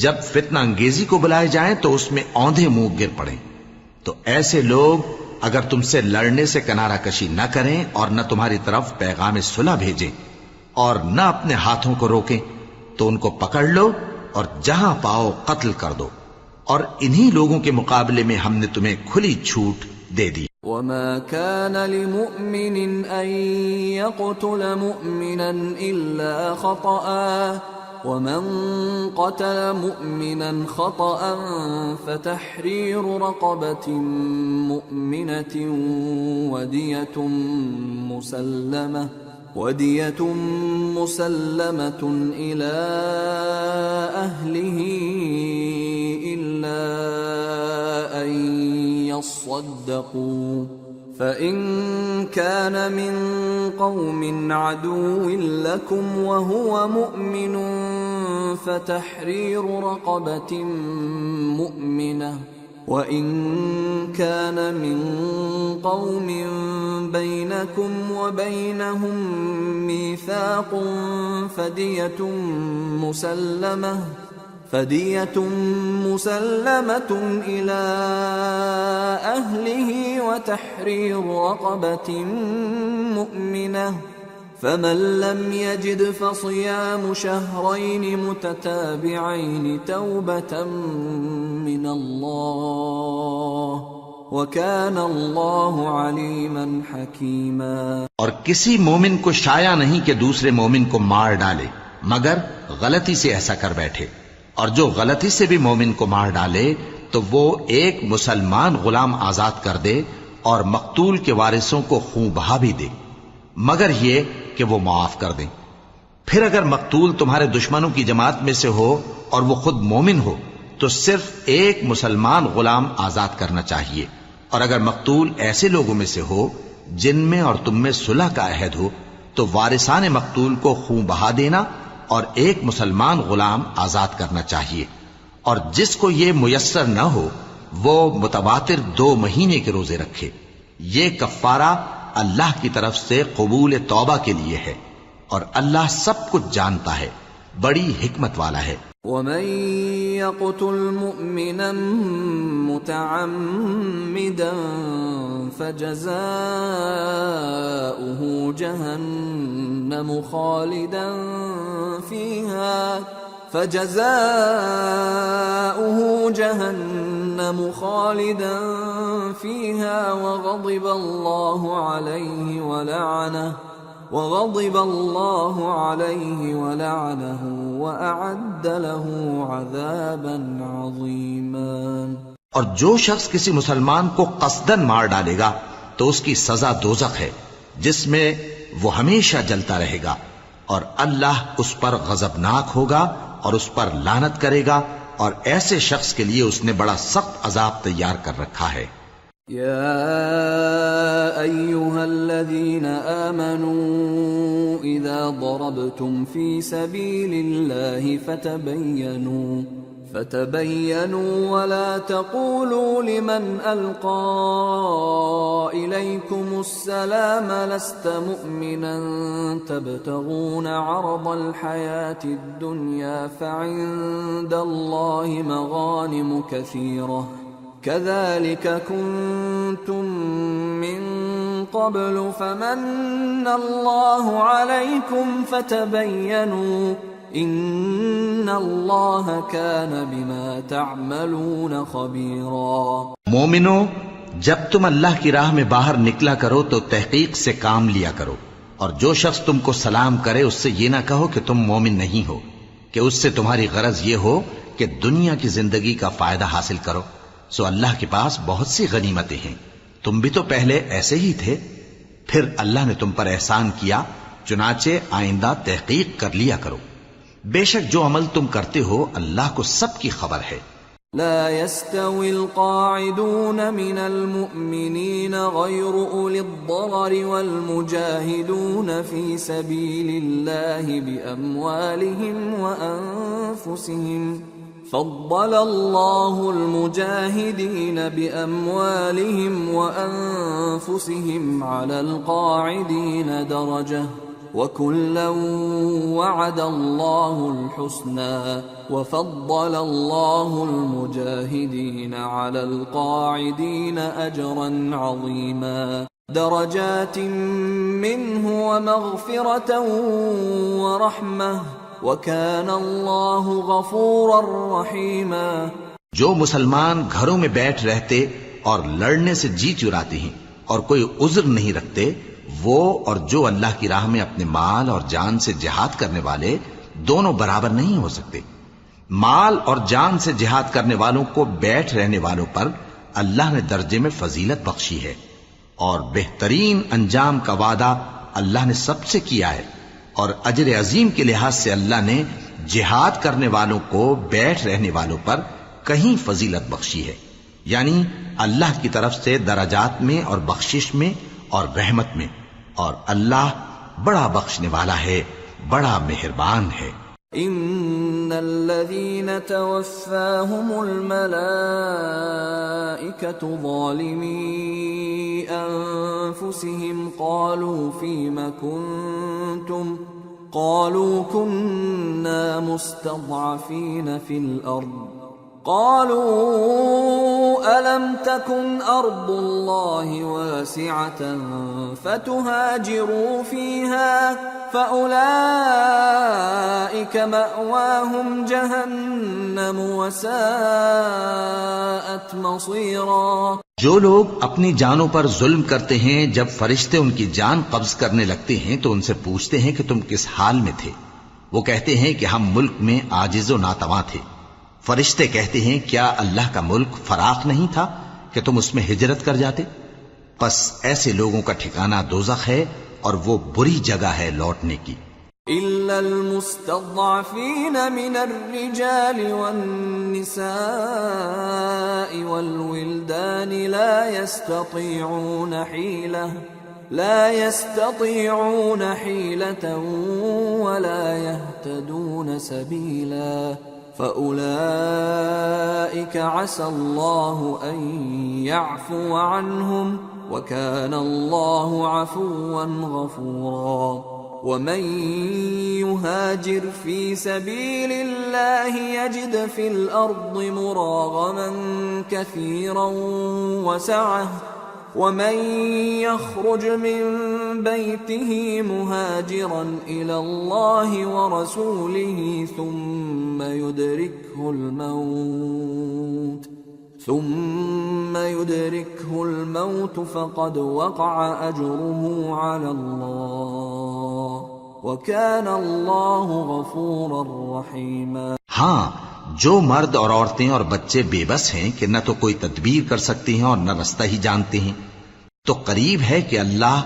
جب فتنہ انگیزی کو بلائے جائیں تو اس میں اوندھے منہ گر پڑیں۔ تو ایسے لوگ اگر تم سے لڑنے سے کنارہ کشی نہ کریں اور نہ تمہاری طرف پیغام صلح بھیجیں اور نہ اپنے ہاتھوں کو روکیں تو ان کو پکڑ لو اور جہاں پاؤ قتل کر دو، اور انہی لوگوں کے مقابلے میں ہم نے تمہیں کھلی چھوٹ دے دی۔ وَمَا كَانَ لِمُؤْمِنٍ أَن يَقْتُلَ مُؤْمِنًا إِلَّا خَطَأً وَمَن قَتَلَ مُؤْمِنًا خَطَأً فَتَحْرِيرُ رَقَبَةٍ مُؤْمِنَةٍ وَدِيَةٌ مُّسَلَّمَةٌ وَدِيَةٌ مُسَلَّمَةٌ إِلَىٰ أَهْلِهِ إِلَّا أَن يَصَّدَّقُوا فَإِن كَانَ مِن قَوْمٍ عَدُوٍّ لَكُمْ وَهُوَ مُؤْمِنٌ فَتَحْرِيرُ رَقَبَةٍ مُؤْمِنَةٍ وَإِن كَانَ مِن قَوْمٍ بَيْنَكُمْ وَبَيْنَهُم مِّيثَاقٌ فَدِيَةٌ مُسَلَّمَةٌ إِلَىٰ أَهْلِهِ وَتَحْرِيرُ رَقَبَةٍ مُّؤْمِنَةٍ فَمَن لَّمْ يَجِدْ فَصِيَامُ شَهْرَيْنِ مُتَتَابِعَيْنِ تَوْبَةً مِّنَ اللَّهِ وَكَانَ اللَّهُ عَلِيمًا حَكِيمًا۔ اور کسی مومن کو شایع نہیں کہ دوسرے مومن کو مار ڈالے مگر غلطی سے ایسا کر بیٹھے، اور جو غلطی سے بھی مومن کو مار ڈالے تو وہ ایک مسلمان غلام آزاد کر دے اور مقتول کے وارثوں کو خون بہا بھی دے، مگر یہ کہ وہ معاف کر دیں۔ پھر اگر مقتول تمہارے دشمنوں کی جماعت میں سے ہو اور وہ خود مومن ہو تو صرف ایک مسلمان غلام آزاد کرنا چاہیے، اور اگر مقتول ایسے لوگوں میں سے ہو جن میں اور تم میں صلح کا عہد ہو تو وارثان مقتول کو خون بہا دینا اور ایک مسلمان غلام آزاد کرنا چاہیے، اور جس کو یہ میسر نہ ہو وہ متواتر 2 مہینے کے روزے رکھے۔ یہ کفارہ اللہ کی طرف سے قبول توبہ کے لیے ہے، اور اللہ سب کچھ جانتا ہے، بڑی حکمت والا ہے۔ وَمَن يَقْتُلْ مُؤْمِنًا مُتَعَمِّدًا فَجَزَاؤُهُ جَهَنَّمُ خَالِدًا فِيهَا وَغَضِبَ اللَّهُ عَلَيْهِ وَلَعَنَهُ وَأَعَدَّ لَهُ عَذَابًا عَظِيمًا۔ اور جو شخص کسی مسلمان کو قصداً مار ڈالے گا تو اس کی سزا دوزخ ہے جس میں وہ ہمیشہ جلتا رہے گا، اور اللہ اس پر غضبناک ہوگا اور اس پر لعنت کرے گا، اور ایسے شخص کے لیے اس نے بڑا سخت عذاب تیار کر رکھا ہے۔ يا أيها الذين آمنوا إذا ضربتم في سبيل الله فتبينوا ولا تقولوا لمن ألقى إليكم السلام لست مؤمنا تبتغون عرض الحياة الدنيا فعند الله مغانم كثيرة كذلك كنتم من قبل فمن الله عليكم فتبينوا ان اللہ کان بما تعملون خبیرا۔ مومنو، جب تم اللہ کی راہ میں باہر نکلا کرو تو تحقیق سے کام لیا کرو، اور جو شخص تم کو سلام کرے اس سے یہ نہ کہو کہ تم مومن نہیں ہو، کہ اس سے تمہاری غرض یہ ہو کہ دنیا کی زندگی کا فائدہ حاصل کرو۔ سو اللہ کے پاس بہت سی غنیمتیں ہیں، تم بھی تو پہلے ایسے ہی تھے، پھر اللہ نے تم پر احسان کیا، چنانچہ آئندہ تحقیق کر لیا کرو۔ بے شک جو عمل تم کرتے ہو اللہ کو سب کی خبر ہے۔ لا يستوي القاعدون من المؤمنين غير أولي الضرر والمجاهدون في سبيل الله بأموالهم وأنفسهم فضل الله المجاهدين بأموالهم وأنفسهم على القاعدين درجة وَكُلًّا وَعَدَ اللَّهُ الْحُسْنَى وَفَضَّلَ اللَّهُ الْمُجَاهِدِينَ عَلَى الْقَاعِدِينَ أَجْرًا عَظِيمًا دَرَجَاتٍ مِّنْهُ وَمَغْفِرَةً وَرَحْمَةً وَكَانَ اللَّهُ غَفُورًا رَّحِيمًا۔ جو مسلمان گھروں میں بیٹھ رہتے اور لڑنے سے جی چراتے ہیں اور کوئی عذر نہیں رکھتے، وہ اور جو اللہ کی راہ میں اپنے مال اور جان سے جہاد کرنے والے دونوں برابر نہیں ہو سکتے۔ مال اور جان سے جہاد کرنے والوں کو بیٹھ رہنے والوں پر اللہ نے درجے میں فضیلت بخشی ہے، اور بہترین انجام کا وعدہ اللہ نے سب سے کیا ہے، اور اجر عظیم کے لحاظ سے اللہ نے جہاد کرنے والوں کو بیٹھ رہنے والوں پر کہیں فضیلت بخشی ہے، یعنی اللہ کی طرف سے درجات میں اور بخشش میں اور رحمت میں، اور اللہ بڑا بخشنے والا ہے، بڑا مہربان ہے۔ ان الذين توفاهم الملائكة ظالمي انفسهم قالوا فيم كنتم قالوا كنا مستضعفين في الارض قالوا ألم تكن أرض الله واسعة فتهاجروا فيها فأولئك مأواهم جهنم وساءت مصيرا۔ جو لوگ اپنی جانوں پر ظلم کرتے ہیں، جب فرشتے ان کی جان قبض کرنے لگتے ہیں تو ان سے پوچھتے ہیں کہ تم کس حال میں تھے؟ وہ کہتے ہیں کہ ہم ملک میں عاجز و ناتواں تھے۔ فرشتے کہتے ہیں کیا اللہ کا ملک فراخ نہیں تھا کہ تم اس میں ہجرت کر جاتے؟ پس ایسے لوگوں کا ٹھکانہ دوزخ ہے اور وہ بری جگہ ہے لوٹنے کی۔ إلا المستضعفين من الرجال والنساء والولدان لا يستطيعون حيلة ولا يهتدون سبيلا فأولئك عسى الله أن يعفو عنهم وكان الله عفوا غفورا۔ ومن يهاجر في سبيل الله يجد في الأرض مراغما كثيرا وسعة ومن يخرج من بيته مهاجرا إلى الله ورسوله ثم يدركه الموت فقد وقع أجره على الله وكان الله غفورا رحيما۔ ہاں، جو مرد اور عورتیں اور بچے بے بس ہیں کہ نہ تو کوئی تدبیر کر سکتے ہیں اور نہ رستہ ہی جانتے ہیں، تو قریب ہے کہ اللہ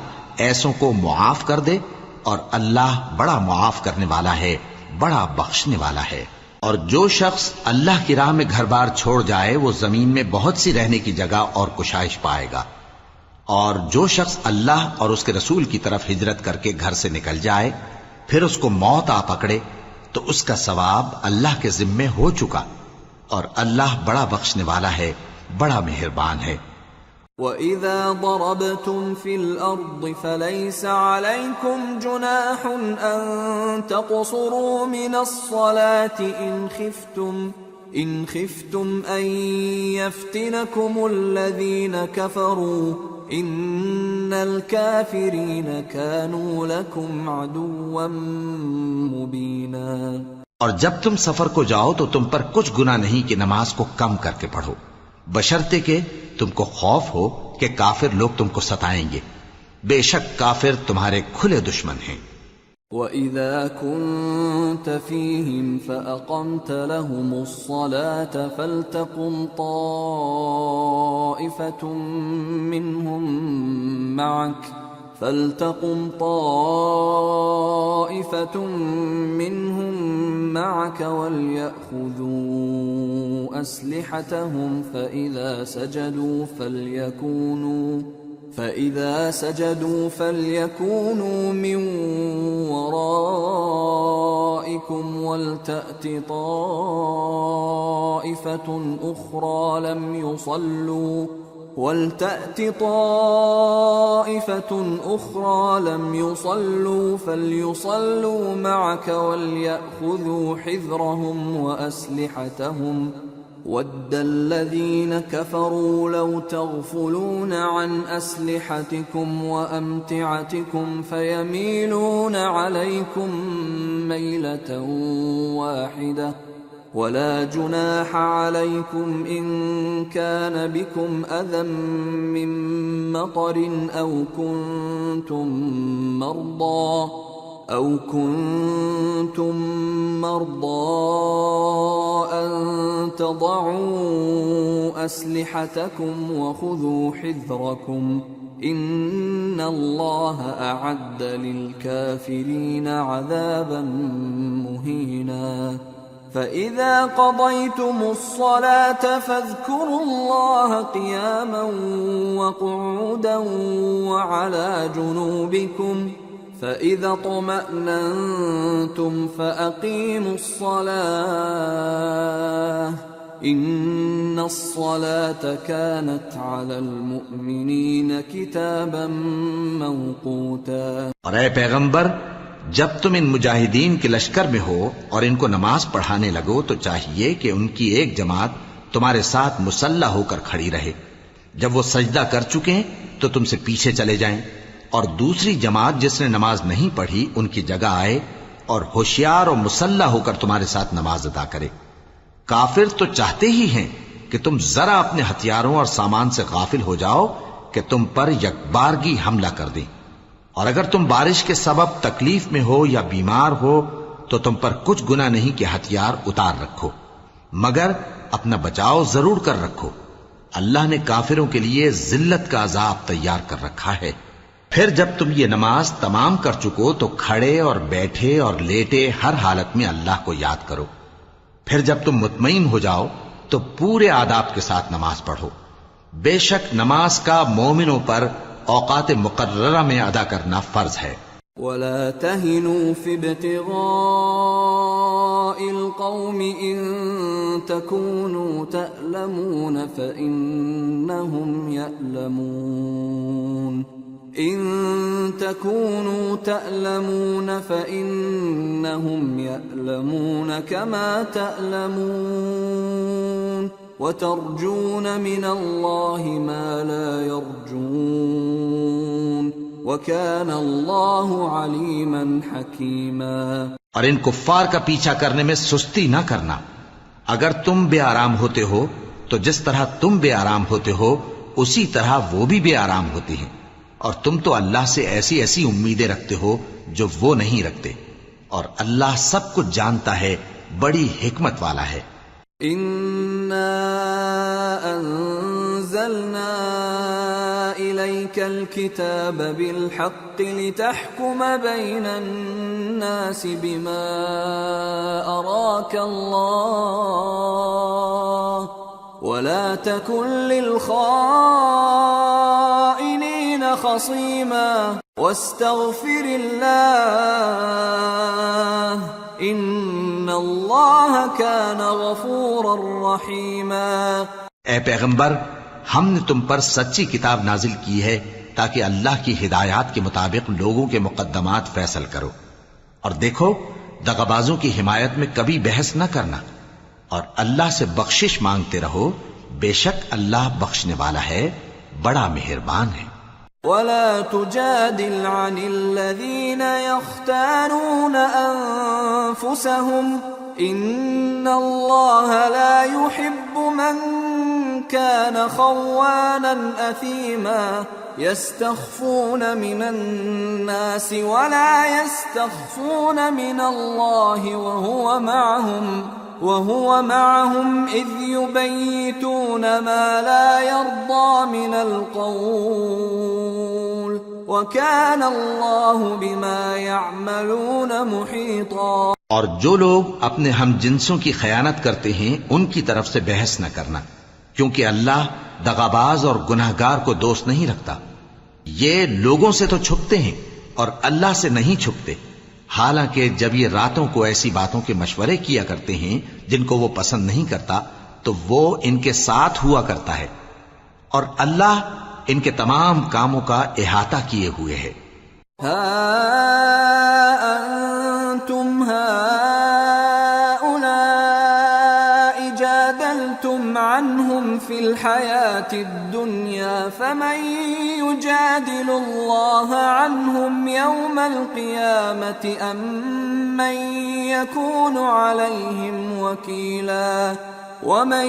ایسوں کو معاف کر دے، اور اللہ بڑا معاف کرنے والا ہے، بڑا بخشنے والا ہے۔ اور جو شخص اللہ کی راہ میں گھر بار چھوڑ جائے وہ زمین میں بہت سی رہنے کی جگہ اور کشائش پائے گا، اور جو شخص اللہ اور اس کے رسول کی طرف ہجرت کر کے گھر سے نکل جائے پھر اس کو موت آ پکڑے تو اس کا ثواب اللہ کے ذمے ہو چکا، اور اللہ بڑا بخشنے والا ہے، بڑا مہربان ہے۔ وَإِذَا ضَرَبْتُمْ فِي الْأَرْضِ فَلَيْسَ عَلَيْكُمْ جُنَاحٌ أَن تَقْصُرُوا مِنَ الصَّلَاةِ إِنْ خِفْتُمْ أَن يَفْتِنَكُمُ الَّذِينَ كَفَرُوا إِنَّ الْكَافِرِينَ كَانُوا لَكُمْ عَدُوًّا مُبِينًا۔ اور جب تم سفر کو جاؤ تو تم پر کچھ گناہ نہیں کہ نماز کو کم کر کے پڑھو، بشرطے کہ تم کو خوف ہو کہ کافر لوگ تم کو ستائیں گے، بے شک کافر تمہارے کھلے دشمن ہیں۔ وَإِذَا كُنْتَ فِيهِمْ فَأَقَمْتَ لَهُمُ الصَّلَاةَ فَلْتَقُمْ طَائِفَةٌ منهم معك وليأخذوا أسلحتهم فإذا سجدوا فليكونوا من ورائكم ولتأت طائفة أخرى لم يصلوا فليصلوا معك وليأخذوا حذرهم وأسلحتهم وَدَّ الَّذِينَ كَفَرُوا لَوْ تَغْفُلُونَ عَنْ أَسْلِحَتِكُمْ وَأَمْتِعَتِكُمْ فَيَمِيلُونَ عَلَيْكُمْ مَيْلَةً وَاحِدَةً وَلَا جُنَاحَ عَلَيْكُمْ إِن كَانَ بِكُمْ أَذًى مِّن مَّطَرٍ أَوْ كُنتُم مَّرْضَىٰ أَن تَضَعُوا أَسْلِحَتَكُمْ وَخُذُوا حِذْرَكُمْ إن الله أعد للكافرين عذابا مهينا فإذا قضيتم الصلاة فاذكروا الله قياما وقعودا وعلى جنوبكم فإذا اطمأننتم فأقيموا الصلاة إن الصلاة كانت على المؤمنين كتابا موقوتا۔ اور اے پیغمبر، جب تم ان مجاہدین کے لشکر میں ہو اور ان کو نماز پڑھانے لگو تو چاہیے کہ ان کی ایک جماعت تمہارے ساتھ مسلح ہو کر کھڑی رہے، جب وہ سجدہ کر چکے تو تم سے پیچھے چلے جائیں، اور دوسری جماعت جس نے نماز نہیں پڑھی ان کی جگہ آئے اور ہوشیار اور مسلح ہو کر تمہارے ساتھ نماز ادا کرے۔ کافر تو چاہتے ہی ہیں کہ تم ذرا اپنے ہتھیاروں اور سامان سے غافل ہو جاؤ کہ تم پر یکبارگی حملہ کر دیں، اور اگر تم بارش کے سبب تکلیف میں ہو یا بیمار ہو تو تم پر کچھ گناہ نہیں کہ ہتھیار اتار رکھو، مگر اپنا بچاؤ ضرور کر رکھو۔ اللہ نے کافروں کے لیے ذلت کا عذاب تیار کر رکھا ہے۔ پھر جب تم یہ نماز تمام کر چکو تو کھڑے اور بیٹھے اور لیٹے ہر حالت میں اللہ کو یاد کرو۔ پھر جب تم مطمئن ہو جاؤ تو پورے آداب کے ساتھ نماز پڑھو۔ بے شک نماز کا مومنوں پر اوقات مقررہ میں ادا کرنا فرض ہے۔ ولا تهنوا في ابتغاء القوم إن تكونوا تألمون فإنهم يألمون إن تكونوا تألمون فإنهم يألمون كما تألمون وترجون من الله ما لا يرجون وكان الله عليما حكيما۔ اور ان کفار کا پیچھا کرنے میں سستی نہ کرنا۔ اگر تم بے آرام ہوتے ہو تو جس طرح تم بے آرام ہوتے ہو اسی طرح وہ بھی بے آرام ہوتے ہیں، اور تم تو اللہ سے ایسی ایسی امیدیں رکھتے ہو جو وہ نہیں رکھتے، اور اللہ سب کچھ جانتا ہے، بڑی حکمت والا ہے۔ اِنَّا أَنزَلْنَا إِلَيْكَ الْكِتَابَ بِالْحَقِّ لِتَحْكُمَ بَيْنَ النَّاسِ بِمَا أَرَاكَ اللَّهُ وَلَا تَكُنْ لِلْخَائِنِينَ خَصِيمًا وَاسْتَغْفِرِ اللَّهَ إِنَّ اللَّهَ كَانَ غَفُورًا رَحِيمًا۔ اے پیغمبر، ہم نے تم پر سچی کتاب نازل کی ہے تاکہ اللہ کی ہدایات کے مطابق لوگوں کے مقدمات فیصل کرو، اور دیکھو دغابازوں کی حمایت میں کبھی بحث نہ کرنا، اور اللہ سے بخشش مانگتے رہو، بے شک اللہ بخشنے والا ہے، بڑا مہربان ہے۔ وَلَا تُجَادِلْ عَنِ الَّذِينَ يَخْتَانُونَ أَنفُسَهُمْ إِنَّ اللَّهَ لَا يُحِبُّ مَنْ كَانَ خَوَّانًا أَثِيمًا يَسْتَخْفُونَ مِنَ النَّاسِ وَلَا يَسْتَخْفُونَ مِنَ اللَّهِ وَهُوَ مَعَهُمْ إِذْ يُبَيِّتُونَ مَا لَا يَرْضَى مِنَ الْقَوْلِ وَكَانَ اللَّهُ بِمَا يَعْمَلُونَ مُحِيطًا۔ اور جو لوگ اپنے ہم جنسوں کی خیانت کرتے ہیں ان کی طرف سے بحث نہ کرنا، کیونکہ اللہ دغاباز اور گناہگار کو دوست نہیں رکھتا۔ یہ لوگوں سے تو چھپتے ہیں اور اللہ سے نہیں چھپتے، حالانکہ جب یہ راتوں کو ایسی باتوں کے مشورے کیا کرتے ہیں جن کو وہ پسند نہیں کرتا تو وہ ان کے ساتھ ہوا کرتا ہے، اور اللہ ان کے تمام کاموں کا احاطہ کیے ہوئے ہے۔ ہا انتم هؤلاء جادلتم عنهم في الحياة الدنيا فمن يجادل الله عنهم يوم القيامة أم من يكون عليهم وكيلا ومن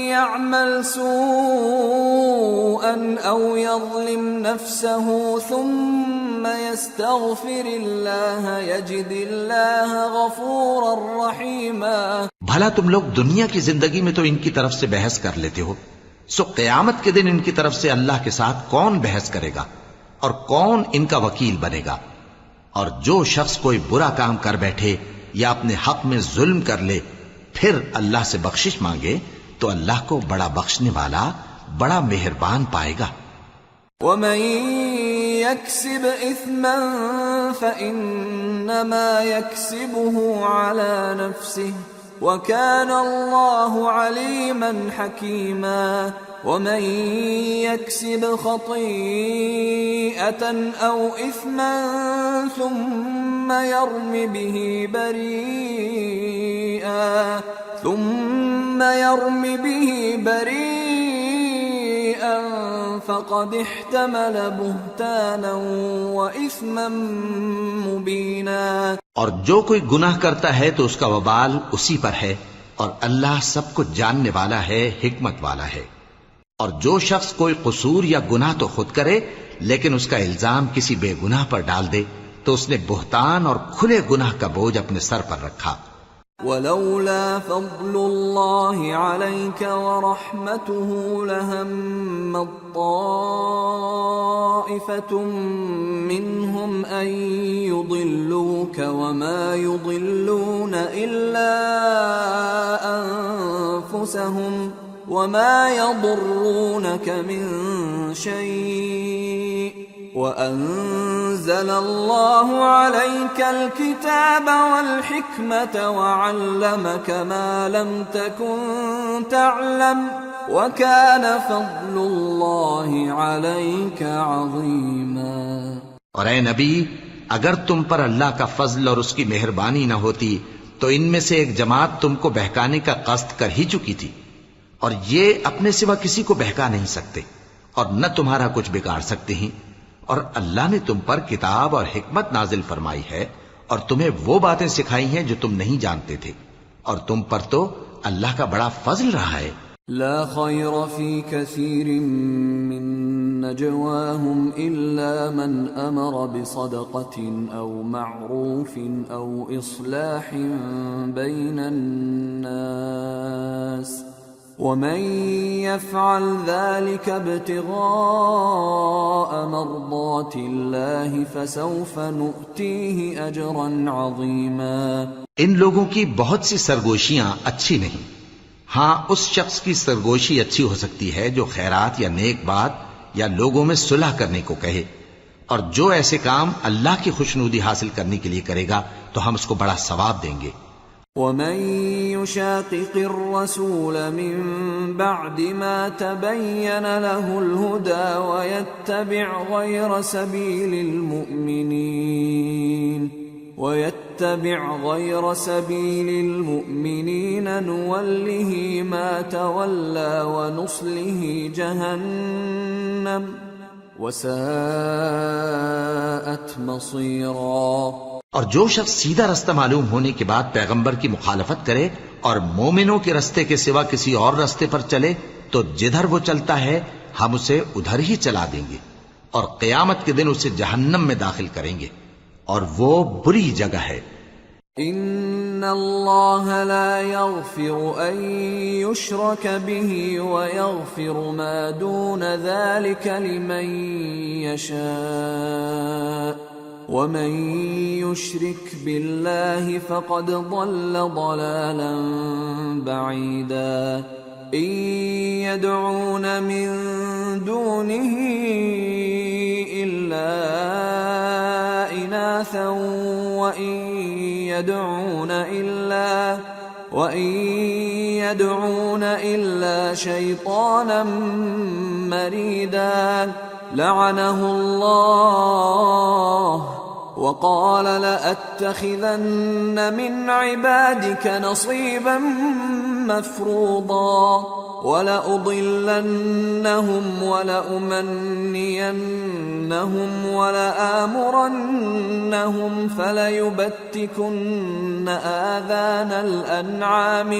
يعمل سوءا أو يظلم نفسه ثم يستغفر الله يجد الله غفورا رحيما۔ بھلا تم لوگ دنیا کی زندگی میں تو ان کی طرف سے بحث کر لیتے ہو، سو قیامت کے دن ان کی طرف سے اللہ کے ساتھ کون بحث کرے گا اور کون ان کا وکیل بنے گا؟ اور جو شخص کوئی برا کام کر بیٹھے یا اپنے حق میں ظلم کر لے پھر اللہ سے بخشش مانگے تو اللہ کو بڑا بخشنے والا بڑا مہربان پائے گا۔ ومن يكسب إثما فإنما يكسبه على نفسه وكان الله عليما حكيما ومن يكسب خطيئة أو إثما ثم يرم به بريئا فقد احتمل بهتانا وإثما مبينا۔ اور جو کوئی گناہ کرتا ہے تو اس کا وبال اسی پر ہے، اور اللہ سب کچھ جاننے والا ہے، حکمت والا ہے۔ اور جو شخص کوئی قصور یا گناہ تو خود کرے لیکن اس کا الزام کسی بے گناہ پر ڈال دے تو اس نے بہتان اور کھلے گناہ کا بوجھ اپنے سر پر رکھا۔ ولولا فضل الله عليك ورحمته لهم طائفة منهم أن يضلوك وما يضلون إلا أنفسهم وما يضرونك من شيء وأنزل الله عليك الكتاب والحكمة وعلمك ما لم تكن تعلم وكان فضل الله عليك عظيما۔ اور اے نبی، اگر تم پر اللہ کا فضل اور اس کی مہربانی نہ ہوتی تو ان میں سے ایک جماعت تم کو بہکانے کا قصد کر ہی چکی تھی، اور یہ اپنے سوا کسی کو بہکا نہیں سکتے اور نہ تمہارا کچھ بگاڑ سکتے ہیں۔ اور اللہ نے تم پر کتاب اور حکمت نازل فرمائی ہے اور تمہیں وہ باتیں سکھائی ہیں جو تم نہیں جانتے تھے، اور تم پر تو اللہ کا بڑا فضل رہا ہے۔ لا خير في كثير من نجواهم إلا من أمر بصدقة أو معروف أو إصلاح بين الناس ومن يفعل ذلك ابتغاء مرضات الله فسوف نؤتيه أجرا عظيما۔ ان لوگوں کی بہت سی سرگوشیاں اچھی نہیں، ہاں اس شخص کی سرگوشی اچھی ہو سکتی ہے جو خیرات یا نیک بات یا لوگوں میں صلح کرنے کو کہے، اور جو ایسے کام اللہ کی خوشنودی حاصل کرنے کے لیے کرے گا تو ہم اس کو بڑا ثواب دیں گے۔ ومن يشاقق الرسول من بعد ما تبين له الهدى ويتبع غير سبيل المؤمنين نوله ما تولى ونصله جهنم وساءت مصيرا۔ اور جو شخص سیدھا رستہ معلوم ہونے کے بعد پیغمبر کی مخالفت کرے اور مومنوں کے رستے کے سوا کسی اور رستے پر چلے تو جدھر وہ چلتا ہے ہم اسے ادھر ہی چلا دیں گے، اور قیامت کے دن اسے جہنم میں داخل کریں گے، اور وہ بری جگہ ہے۔ ان اللہ لا يغفر ان يشرك به ويغفر ما دون ذلك لمن يشاء ومن يشرك بالله فقد ضل ضلالا بعيدا۔ ان يدعون من دونه الا اناثا وان يدعون الا شيطانا مريدا لعنه الله وقال لأتخذن من عبادك نصيبا مفروضا ولأضلنهم ولأمنينهم ولآمرنهم فليبتكن آذان الأنعام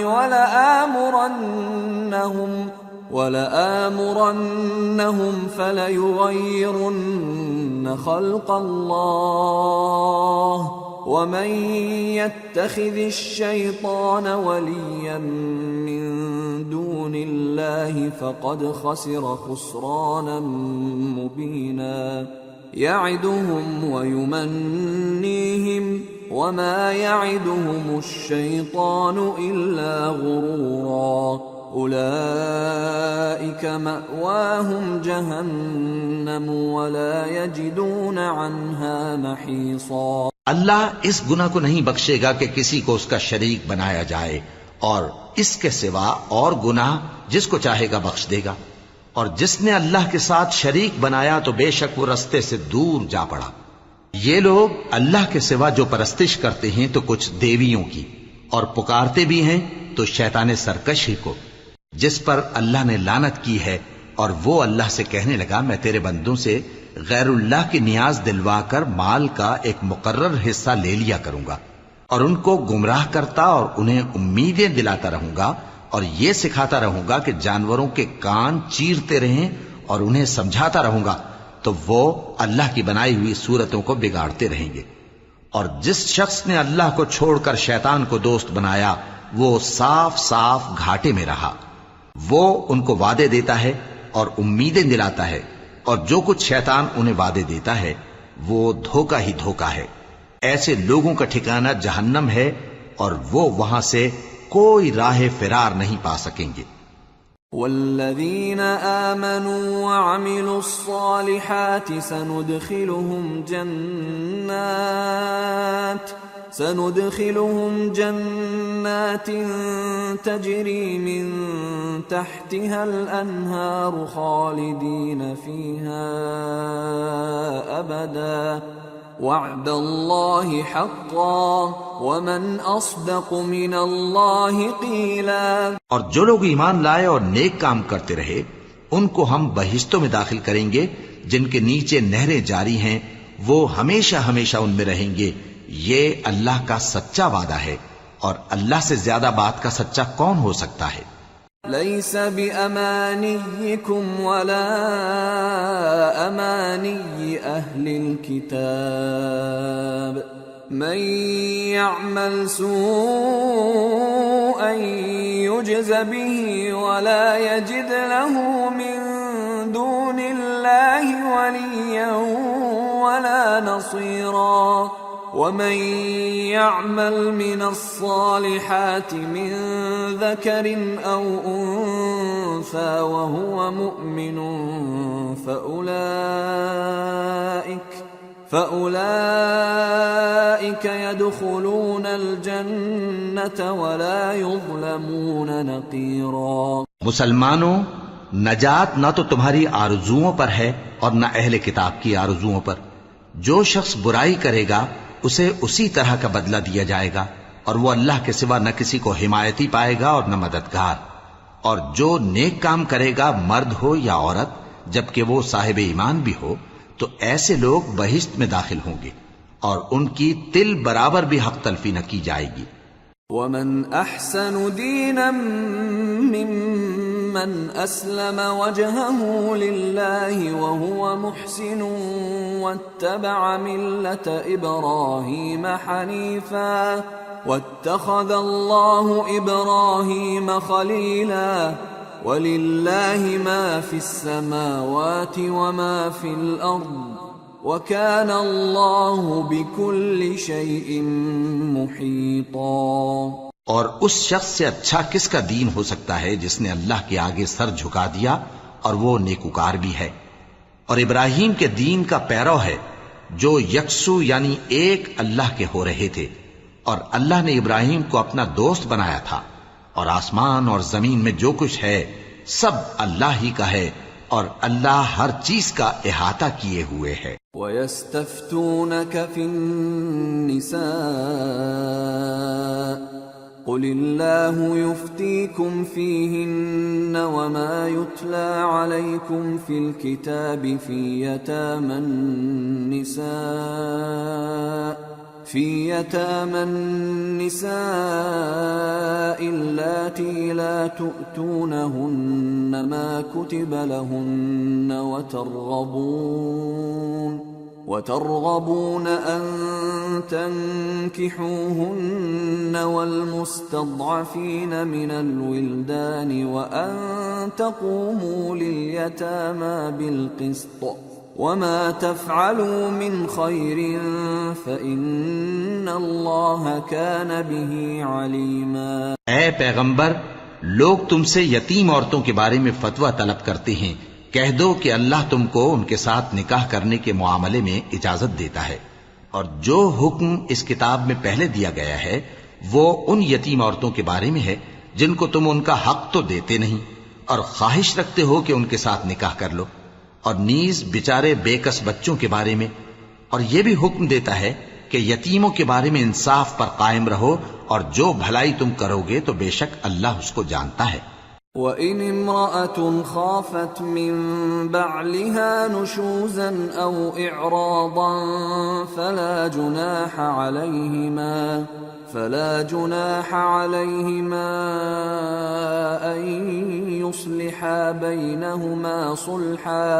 ولآمرنهم فليغيرن خلق الله ومن يتخذ الشيطان وليا من دون الله فقد خسر خسرانا مبينا يعدهم ويمنيهم وما يعدهم الشيطان إلا غرورا أولئك مأواهم جهنم ولا يجدون عنها محيصا۔ اللہ اس گناہ کو نہیں بخشے گا کہ کسی کو اس کا شریک بنایا جائے، اور اس کے سوا اور گناہ جس کو چاہے گا بخش دے گا، اور جس نے اللہ کے ساتھ شریک بنایا تو بے شک وہ رستے سے دور جا پڑا۔ یہ لوگ اللہ کے سوا جو پرستش کرتے ہیں تو کچھ دیویوں کی، اور پکارتے بھی ہیں تو شیطان سرکش ہی کو، جس پر اللہ نے لعنت کی ہے، اور وہ اللہ سے کہنے لگا میں تیرے بندوں سے غیر اللہ کی نیاز دلوا کر مال کا ایک مقرر حصہ لے لیا کروں گا، اور ان کو گمراہ کرتا اور انہیں امیدیں دلاتا رہوں گا، اور یہ سکھاتا رہوں گا کہ جانوروں کے کان چیرتے رہیں، اور انہیں سمجھاتا رہوں گا تو وہ اللہ کی بنائی ہوئی صورتوں کو بگاڑتے رہیں گے۔ اور جس شخص نے اللہ کو چھوڑ کر شیطان کو دوست بنایا وہ صاف صاف گھاٹے میں رہا۔ وہ ان کو وعدے دیتا ہے اور امیدیں دلاتا ہے، اور جو کچھ شیطان انہیں وعدے دیتا ہے وہ دھوکہ ہی دھوکہ ہے۔ ایسے لوگوں کا ٹھکانہ جہنم ہے، اور وہ وہاں سے کوئی راہ فرار نہیں پا سکیں گے۔ والذین آمنوا وعملوا الصالحات سندخلهم جنات تجری من تحتها الانہار خالدین فیہا ابدا وعد اللہ حقا ومن اصدق من اللہ قیلا۔ اور جو لوگ ایمان لائے اور نیک کام کرتے رہے ان کو ہم بہشتوں میں داخل کریں گے جن کے نیچے نہریں جاری ہیں، وہ ہمیشہ ہمیشہ ان میں رہیں گے۔ یہ اللہ کا سچا وعدہ ہے، اور اللہ سے زیادہ بات کا سچا کون ہو سکتا ہے؟ لیس بأمانیکم ولا امانی اہل الكتاب من يعمل سوءا يجز به ولا يجد له من دون الله وليا ولا نصيرا ومن يعمل من الصالحات من ذكر أو أنثى وهو مؤمن فأولئك يدخلون الجنة ولا يظلمون نقيرا۔ مسلمانوں، نجات نہ تو تمہاری آرزوؤں پر ہے اور نہ اہل کتاب کی آرزوؤں پر۔ جو شخص برائی کرے گا اسے اسی طرح کا بدلہ دیا جائے گا، اور وہ اللہ کے سوا نہ کسی کو حمایتی پائے گا اور نہ مددگار۔ اور جو نیک کام کرے گا مرد ہو یا عورت جبکہ وہ صاحب ایمان بھی ہو تو ایسے لوگ بہشت میں داخل ہوں گے، اور ان کی تل برابر بھی حق تلفی نہ کی جائے گی۔ ومن احسن دینا ممن اسلم وجهه لله وهو محسن واتبع ملة ابراهيم حنيفا واتخذ الله ابراهيم خليلا ولله ما في السماوات وما في الارض وَكَانَ اللَّهُ بِكُلِّ شَيْءٍ مُحِيطًا۔ اور اس شخص سے اچھا کس کا دین ہو سکتا ہے جس نے اللہ کے آگے سر جھکا دیا اور وہ نیکوکار بھی ہے، اور ابراہیم کے دین کا پیرو ہے جو یکسو یعنی ایک اللہ کے ہو رہے تھے، اور اللہ نے ابراہیم کو اپنا دوست بنایا تھا، اور آسمان اور زمین میں جو کچھ ہے سب اللہ ہی کا ہے، اور اللہ ہر چیز کا احاطہ کیے ہوئے ہے۔ وَيَسْتَفْتُونَكَ فِي النِّسَاءِ قُلِ اللَّهُ يُفْتِيكُمْ فِيهِنَّ وَمَا يُتْلَى عَلَيْكُمْ فِي الْكِتَابِ فِي يَتَامَى النِّسَاءِ اللَّاتِي لَا تُؤْتُونَهُنَّ مَا كُتِبَ لَهُنَّ وَتَرْغَبُونَ أَن تنكحوهن والمستضعفين من الولدان وأن تقوموا لليتامى بالقسط وما تفعلوا من خير فإن الله كان به عليما. اے پیغمبر، لوگ تم سے یتیم عورتوں کے بارے میں فتویٰ طلب کرتے ہیں. کہہ دو کہ اللہ تم کو ان کے ساتھ نکاح کرنے کے معاملے میں اجازت دیتا ہے، اور جو حکم اس کتاب میں پہلے دیا گیا ہے وہ ان یتیم عورتوں کے بارے میں ہے جن کو تم ان کا حق تو دیتے نہیں اور خواہش رکھتے ہو کہ ان کے ساتھ نکاح کر لو، اور نیز بیچارے بے کس بچوں کے بارے میں. اور یہ بھی حکم دیتا ہے کہ یتیموں کے بارے میں انصاف پر قائم رہو، اور جو بھلائی تم کرو گے تو بے شک اللہ اس کو جانتا ہے. وَإِنِ امْرَأَةٌ خَافَتْ مِنْ بَعْلِهَا نُشُوزًا أَوْ إِعْرَاضًا فَلَا جُنَاحَ عَلَيْهِمَا أَنْ يُصْلِحَا بَيْنَهُمَا صُلْحًا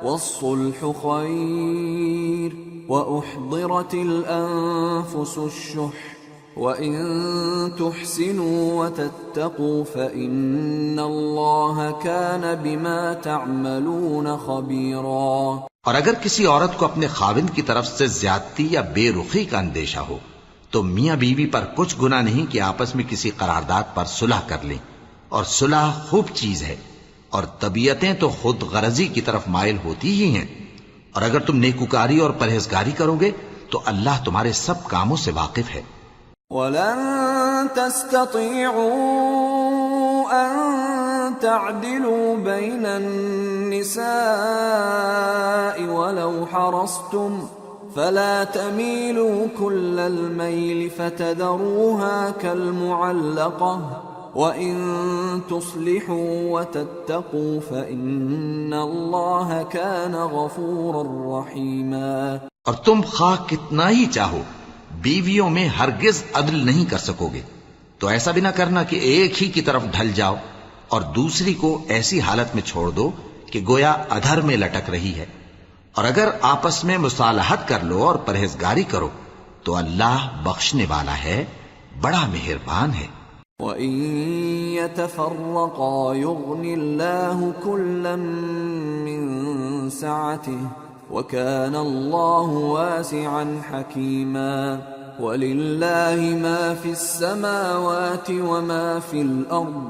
وَالصُّلْحُ خَيْرٌ وَأُحْضِرَتِ الْأَنفُسُ الشُّحَّ وَإِن تُحْسِنُوا وَتَتَّقُوا فَإِنَّ اللَّهَ كَانَ بِمَا تَعْمَلُونَ خَبِيرًا. اور اگر کسی عورت کو اپنے خاوند کی طرف سے زیادتی یا بے رخی کا اندیشہ ہو تو میاں بیوی پر کچھ گناہ نہیں کہ آپس میں کسی قرارداد پر صلح کر لیں، اور صلح خوب چیز ہے، اور طبیعتیں تو خود غرضی کی طرف مائل ہوتی ہی ہیں. اور اگر تم نیکوکاری اور پرہیزگاری کرو گے تو اللہ تمہارے سب کاموں سے واقف ہے. وَلَن تَسْتَطِيعُوا أَن تَعْدِلُوا بَيْنَ النِّسَاءِ وَلَوْ حَرَصْتُمْ فَلَا تَمِيلُوا كُلَّ الْمَيْلِ فَتَذَرُوهَا كَالْمُعَلَّقَةِ وَإِن تُصْلِحُوا وَتَتَّقُوا فَإِنَّ اللَّهَ كَانَ غَفُورًا رَّحِيمًا. اور تم خواہ کتنا ہی چاہو بیویوں میں ہرگز عدل نہیں کر سکو گے، تو ایسا بھی نہ کرنا کہ ایک ہی کی طرف ڈھل جاؤ اور دوسری کو ایسی حالت میں چھوڑ دو کہ گویا ادھر میں لٹک رہی ہے. اور اگر آپس میں مصالحت کر لو اور پرہیزگاری کرو تو اللہ بخشنے والا ہے، بڑا مہربان ہے. وَإِن يَتَفَرَّقَا يُغْنِ اللَّهُ كُلًّا مِّن سَعَتِهِ وَكَانَ اللَّهُ وَاسِعًا حَكِيمًا. وَلِلَّهِ مَا فِي السَّمَاوَاتِ وَمَا فِي الْأَرْضِ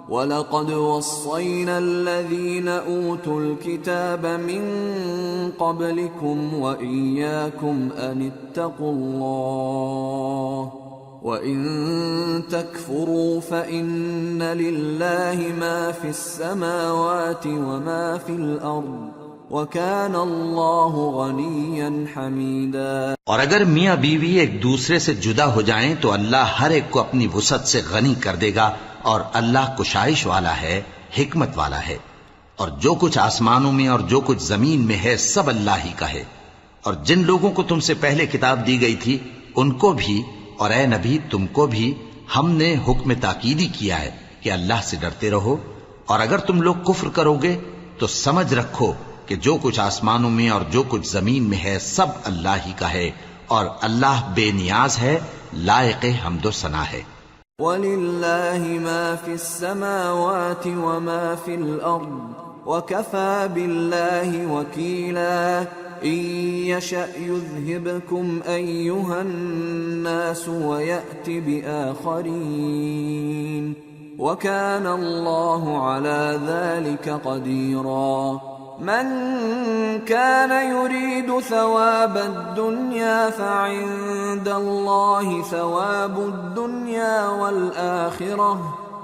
وَلَقَدْ وَصَّيْنَا الَّذِينَ أُوتُوا الْكِتَابَ مِن قَبْلِكُمْ وَإِيَّاكُمْ أَنِ اتَّقُوا اللَّهَ وَإِن تَكْفُرُوا فَإِنَّ لِلَّهِ مَا فِي السَّمَاوَاتِ وَمَا فِي الْأَرْضِ وَكَانَ اللَّهُ غَنِيًّا حَمِيدًا. اور اگر میاں بیوی ایک دوسرے سے جدا ہو جائیں تو اللہ ہر ایک کو اپنی وسعت سے غنی کر دے گا، اور اللہ کشائش والا ہے، حکمت والا ہے. اور جو کچھ آسمانوں میں اور جو کچھ زمین میں ہے سب اللہ ہی کا ہے. اور جن لوگوں کو تم سے پہلے کتاب دی گئی تھی ان کو بھی اور اے نبی تم کو بھی ہم نے حکم تاکیدی کیا ہے کہ اللہ سے ڈرتے رہو. اور اگر تم لوگ کفر کرو گے تو سمجھ رکھو کہ جو کچھ آسمانوں میں اور جو کچھ زمین میں ہے سب اللہ ہی کا ہے، اور اللہ بے نیاز ہے، لائق حمد و ثنا ہے. وَلِلَّهِ مَا فِي السَّمَاوَاتِ وَمَا فِي الْأَرْضِ وَكَفَى بِاللَّهِ وَكِيلًا. إِن يَشَأْ يُذْهِبْكُمْ أَيُّهَا النَّاسُ وَيَأْتِ بِآخَرِينَ وَكَانَ اللَّهُ عَلَى ذَلِكَ قَدِيرًا. من كان يريد ثواب الدنيا فعند الله ثواب الدنيا والآخرة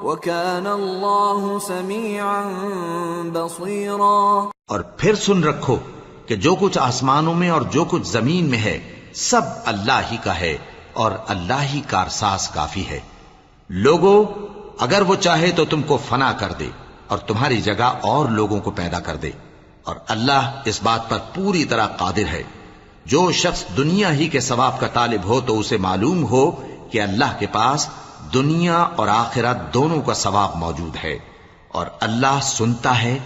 وكان الله سميعا بصيرا. اور پھر سن رکھو کہ جو کچھ آسمانوں میں اور جو کچھ زمین میں ہے سب اللہ ہی کا ہے، اور اللہ ہی کارساز کافی ہے. لوگو اگر وہ چاہے تو تم کو فنا کر دے اور تمہاری جگہ اور لوگوں کو پیدا کر دے، اور اللہ اس بات پر پوری طرح قادر ہے. جو شخص دنیا ہی کے ثواب کا طالب ہو تو اسے معلوم ہو کہ اللہ کے پاس دنیا اور آخرت دونوں کا ثواب موجود ہے، اور اللہ سنتا ہے،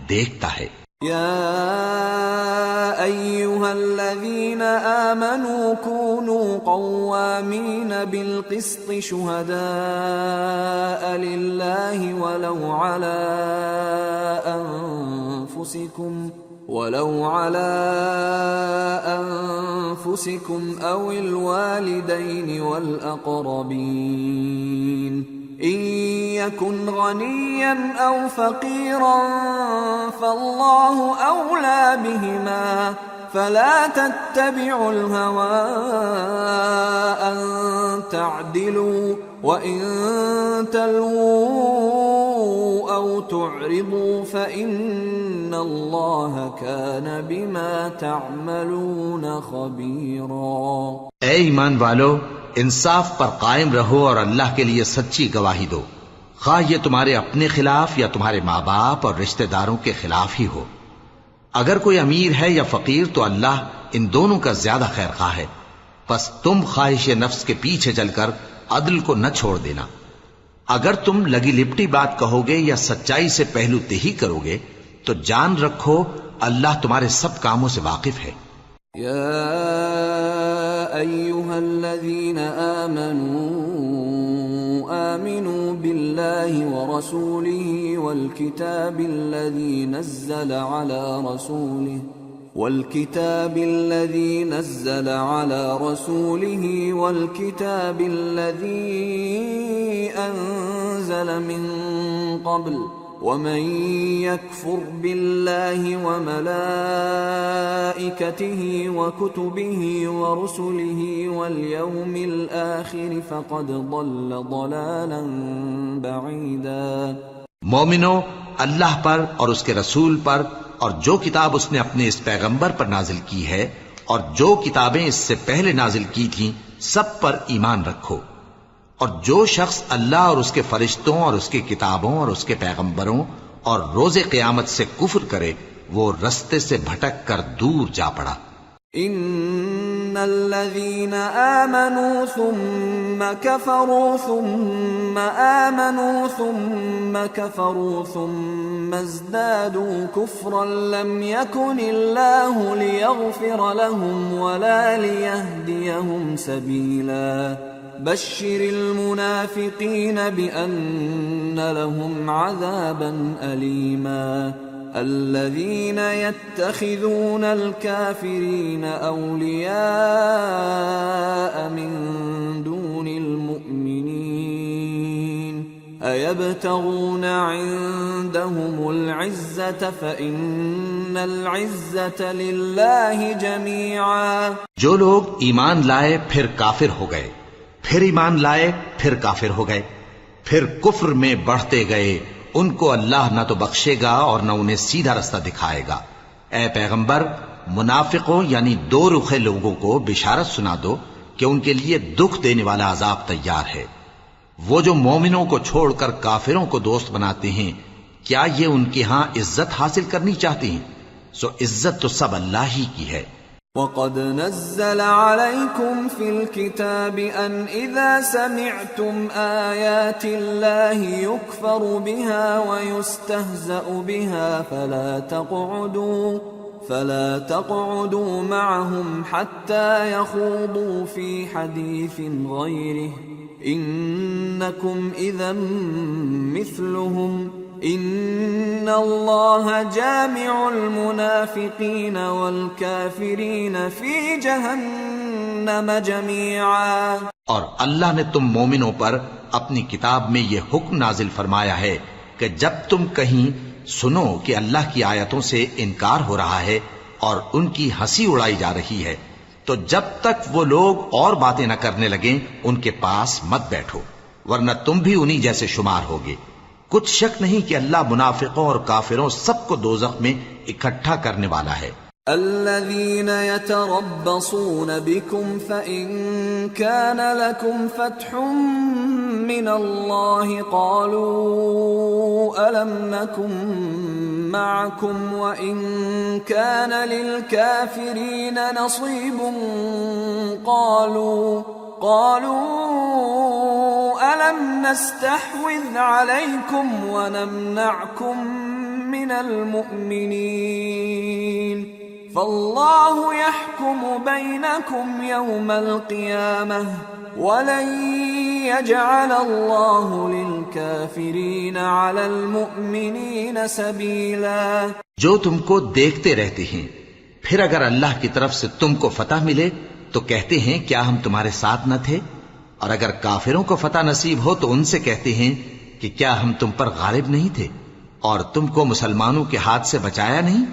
دیکھتا ہے. یا أيها الذين آمنوا كونوا قوامين بالقسط شهداء لله ولو على أنفسكم أو الوالدين والأقربين إن يكن غنيا أو فقيرا فالله أولى بهما فلا تتبعوا الهوى أن تعدلوا وإن تلووا أو تعرضوا فإن الله كان بما تعملون خبيرا. اے ایمان والو، انصاف پر قائم رہو اور اللہ کے لیے سچی گواہی دو، خواہ یہ تمہارے اپنے خلاف یا تمہارے ماں باپ اور رشتہ داروں کے خلاف ہی ہو. اگر کوئی امیر ہے یا فقیر تو اللہ ان دونوں کا زیادہ خیر خواہ ہے، پس تم خواہش نفس کے پیچھے چل کر عدل کو نہ چھوڑ دینا. اگر تم لگی لپٹی بات کہو گے یا سچائی سے پہلو تہی کرو گے تو جان رکھو اللہ تمہارے سب کاموں سے واقف ہے. یا ایھا الذین آمنوا بالله ورسوله والكتاب الذي نزل على رسوله والكتاب الذي أنزل من قبل ومن يكفر بالله وملائكته وكتبه ورسله واليوم الآخر فقد ضل ضلالا بعيدا. مومنو، اللہ پر اور اس کے رسول پر اور جو کتاب اس نے اپنے اس پیغمبر پر نازل کی ہے اور جو کتابیں اس سے پہلے نازل کی تھیں سب پر ایمان رکھو. اور جو شخص اللہ اور اس کے فرشتوں اور اس کی کتابوں اور اس کے پیغمبروں اور روز قیامت سے کفر کرے وہ رستے سے بھٹک کر دور جا پڑا. ان الذين آمنوا ثم كفروا ثم آمنوا ثم كفروا ثم ازدادوا كفرا لم يكن الله ليغفر لهم ولا ليهديهم سبيلا. بشر المنافقين بأن لهم عذابا أليما. الذين يتخذون الكافرين أولياء من دون المؤمنين أيبتغون عندهم العزة فإن العزة لله جميعا. جو لوگ ایمان لائے پھر کافر ہو گئے، پھر ایمان لائے پھر کافر ہو گئے، پھر کفر میں بڑھتے گئے، ان کو اللہ نہ تو بخشے گا اور نہ انہیں سیدھا رستہ دکھائے گا. اے پیغمبر، منافقوں یعنی دو رخے لوگوں کو بشارت سنا دو کہ ان کے لیے دکھ دینے والا عذاب تیار ہے. وہ جو مومنوں کو چھوڑ کر کافروں کو دوست بناتے ہیں، کیا یہ ان کے ہاں عزت حاصل کرنی چاہتے ہیں؟ سو عزت تو سب اللہ ہی کی ہے. وَقَدْ نَزَّلَ عَلَيْكُمْ فِي الْكِتَابِ أَنْ إِذَا سَمِعْتُمْ آيَاتِ اللَّهِ يُكْفَرُ بِهَا وَيُسْتَهْزَأُ بِهَا فَلَا تَقْعُدُوا مَعَهُمْ حَتَّى يَخُوضُوا فِي حَدِيثٍ غَيْرِهِ إِنَّكُمْ إِذًا مِثْلُهُمْ ان اللہ جامع المنافقین والکافرین فی جہنم جميعا. اور اللہ نے تم مومنوں پر اپنی کتاب میں یہ حکم نازل فرمایا ہے کہ جب تم کہیں سنو کہ اللہ کی آیتوں سے انکار ہو رہا ہے اور ان کی ہنسی اڑائی جا رہی ہے تو جب تک وہ لوگ اور باتیں نہ کرنے لگیں ان کے پاس مت بیٹھو، ورنہ تم بھی انہی جیسے شمار ہوگے. کچھ شک نہیں کہ اللہ منافقوں اور کافروں سب کو دوزخ میں اکٹھا کرنے والا ہے. الذين يتربصون بكم فإن كان لكم فتح من الله قالوا ألم نكن معكم وإن كان للكافرين نصيب قالوا ألم نستحوذ عليكم ونمنعكم من المؤمنين فالله يحكم بينكم يوم القيامة ولن يجعل الله للكافرين على المؤمنين سبيلا. جو تم کو دیکھتے رہتے ہیں، پھر اگر اللہ کی طرف سے تم کو فتح ملے تو کہتے ہیں کیا ہم تمہارے ساتھ نہ تھے، اور اگر کافروں کو فتح نصیب ہو تو ان سے کہتے ہیں کہ کیا ہم تم پر غالب نہیں تھے اور تم کو مسلمانوں کے ہاتھ سے بچایا نہیں.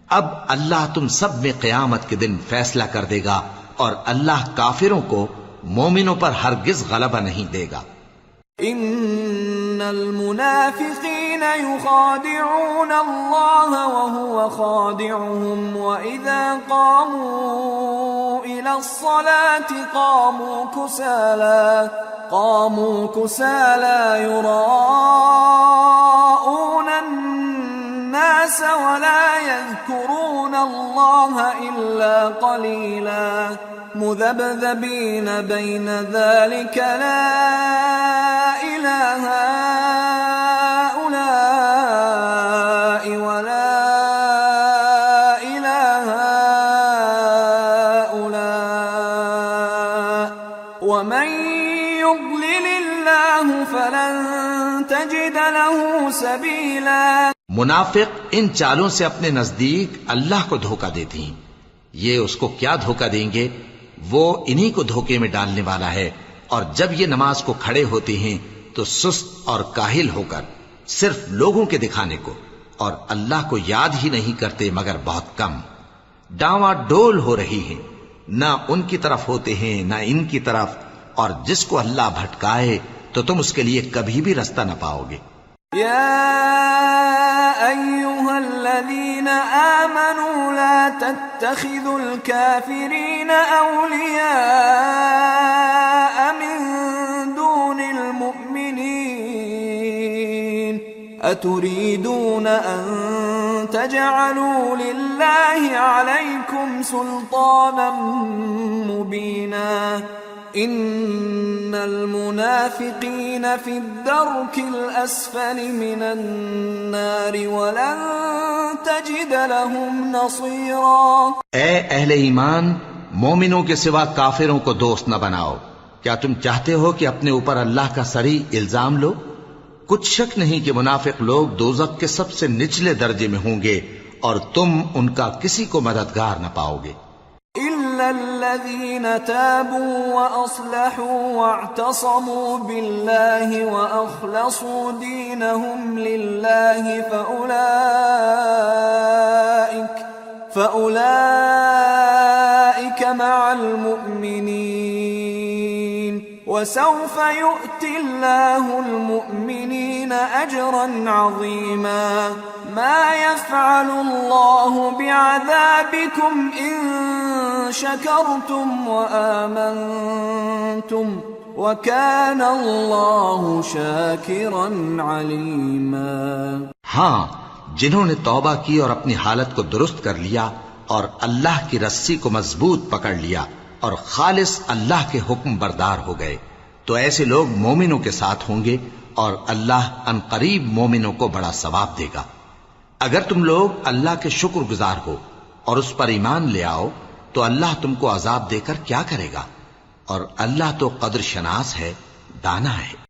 اب اللہ تم سب میں قیامت کے دن فیصلہ کر دے گا، اور اللہ کافروں کو مومنوں پر ہرگز غلبہ نہیں دے گا. ان المنافقین یخادعون اللہ وهو خادعهم واذا قاموا الى الصلاة قاموا كسالى يراءون الناس ولا يذكرون الله الا قليلا مذبذبين بين ذلك لا إله هؤلاء ولا إله هؤلاء ومن يضلل الله فلن تجد له سبيلا. منافق ان چالوں سے اپنے نزدیک اللہ کو دھوکہ دیتے ہیں. یہ اس کو کیا دھوکہ دیں گے؟ وہ انہی کو دھوکے میں ڈالنے والا ہے. اور جب یہ نماز کو کھڑے ہوتے ہیں تو سست اور کاہل ہو کر صرف لوگوں کے دکھانے کو اور اللہ کو یاد ہی نہیں کرتے مگر بہت کم. ڈاواں ڈول ہو رہی ہیں، نہ ان کی طرف ہوتے ہیں نہ ان کی طرف، اور جس کو اللہ بھٹکائے تو تم اس کے لیے کبھی بھی رستہ نہ پاؤ گے. يا أيها الذين آمنوا لا تتخذوا الكافرين أولياء من دون المؤمنين أتريدون أن تجعلوا لله عليكم سلطانا مبينا ان المنافقین فی الدرک الاسفل من النار ولن تجد لهم نصیرا. اے اہل ایمان، مومنوں کے سوا کافروں کو دوست نہ بناؤ. کیا تم چاہتے ہو کہ اپنے اوپر اللہ کا صریح الزام لو؟ کچھ شک نہیں کہ منافق لوگ دوزخ کے سب سے نچلے درجے میں ہوں گے اور تم ان کا کسی کو مددگار نہ پاؤ گے. إلا الذين تابوا وأصلحوا واعتصموا بالله وأخلصوا دينهم لله فأولئك مع المؤمنين وسوف يؤتي الله المؤمنين أجرا عظيما. ما يفعل الله بعذابكم إن شكرتم وآمنتم وكان الله شاكرا عليما. ہاں، جنہوں نے توبہ کی اور اپنی حالت کو درست کر لیا اور اللہ کی رسی کو مضبوط پکڑ لیا اور خالص اللہ کے حکم بردار ہو گئے تو ایسے لوگ مومنوں کے ساتھ ہوں گے اور اللہ ان قریب مومنوں کو بڑا ثواب دے گا. اگر تم لوگ اللہ کے شکر گزار ہو اور اس پر ایمان لے آؤ تو اللہ تم کو عذاب دے کر کیا کرے گا، اور اللہ تو قدر شناس ہے، دانا ہے.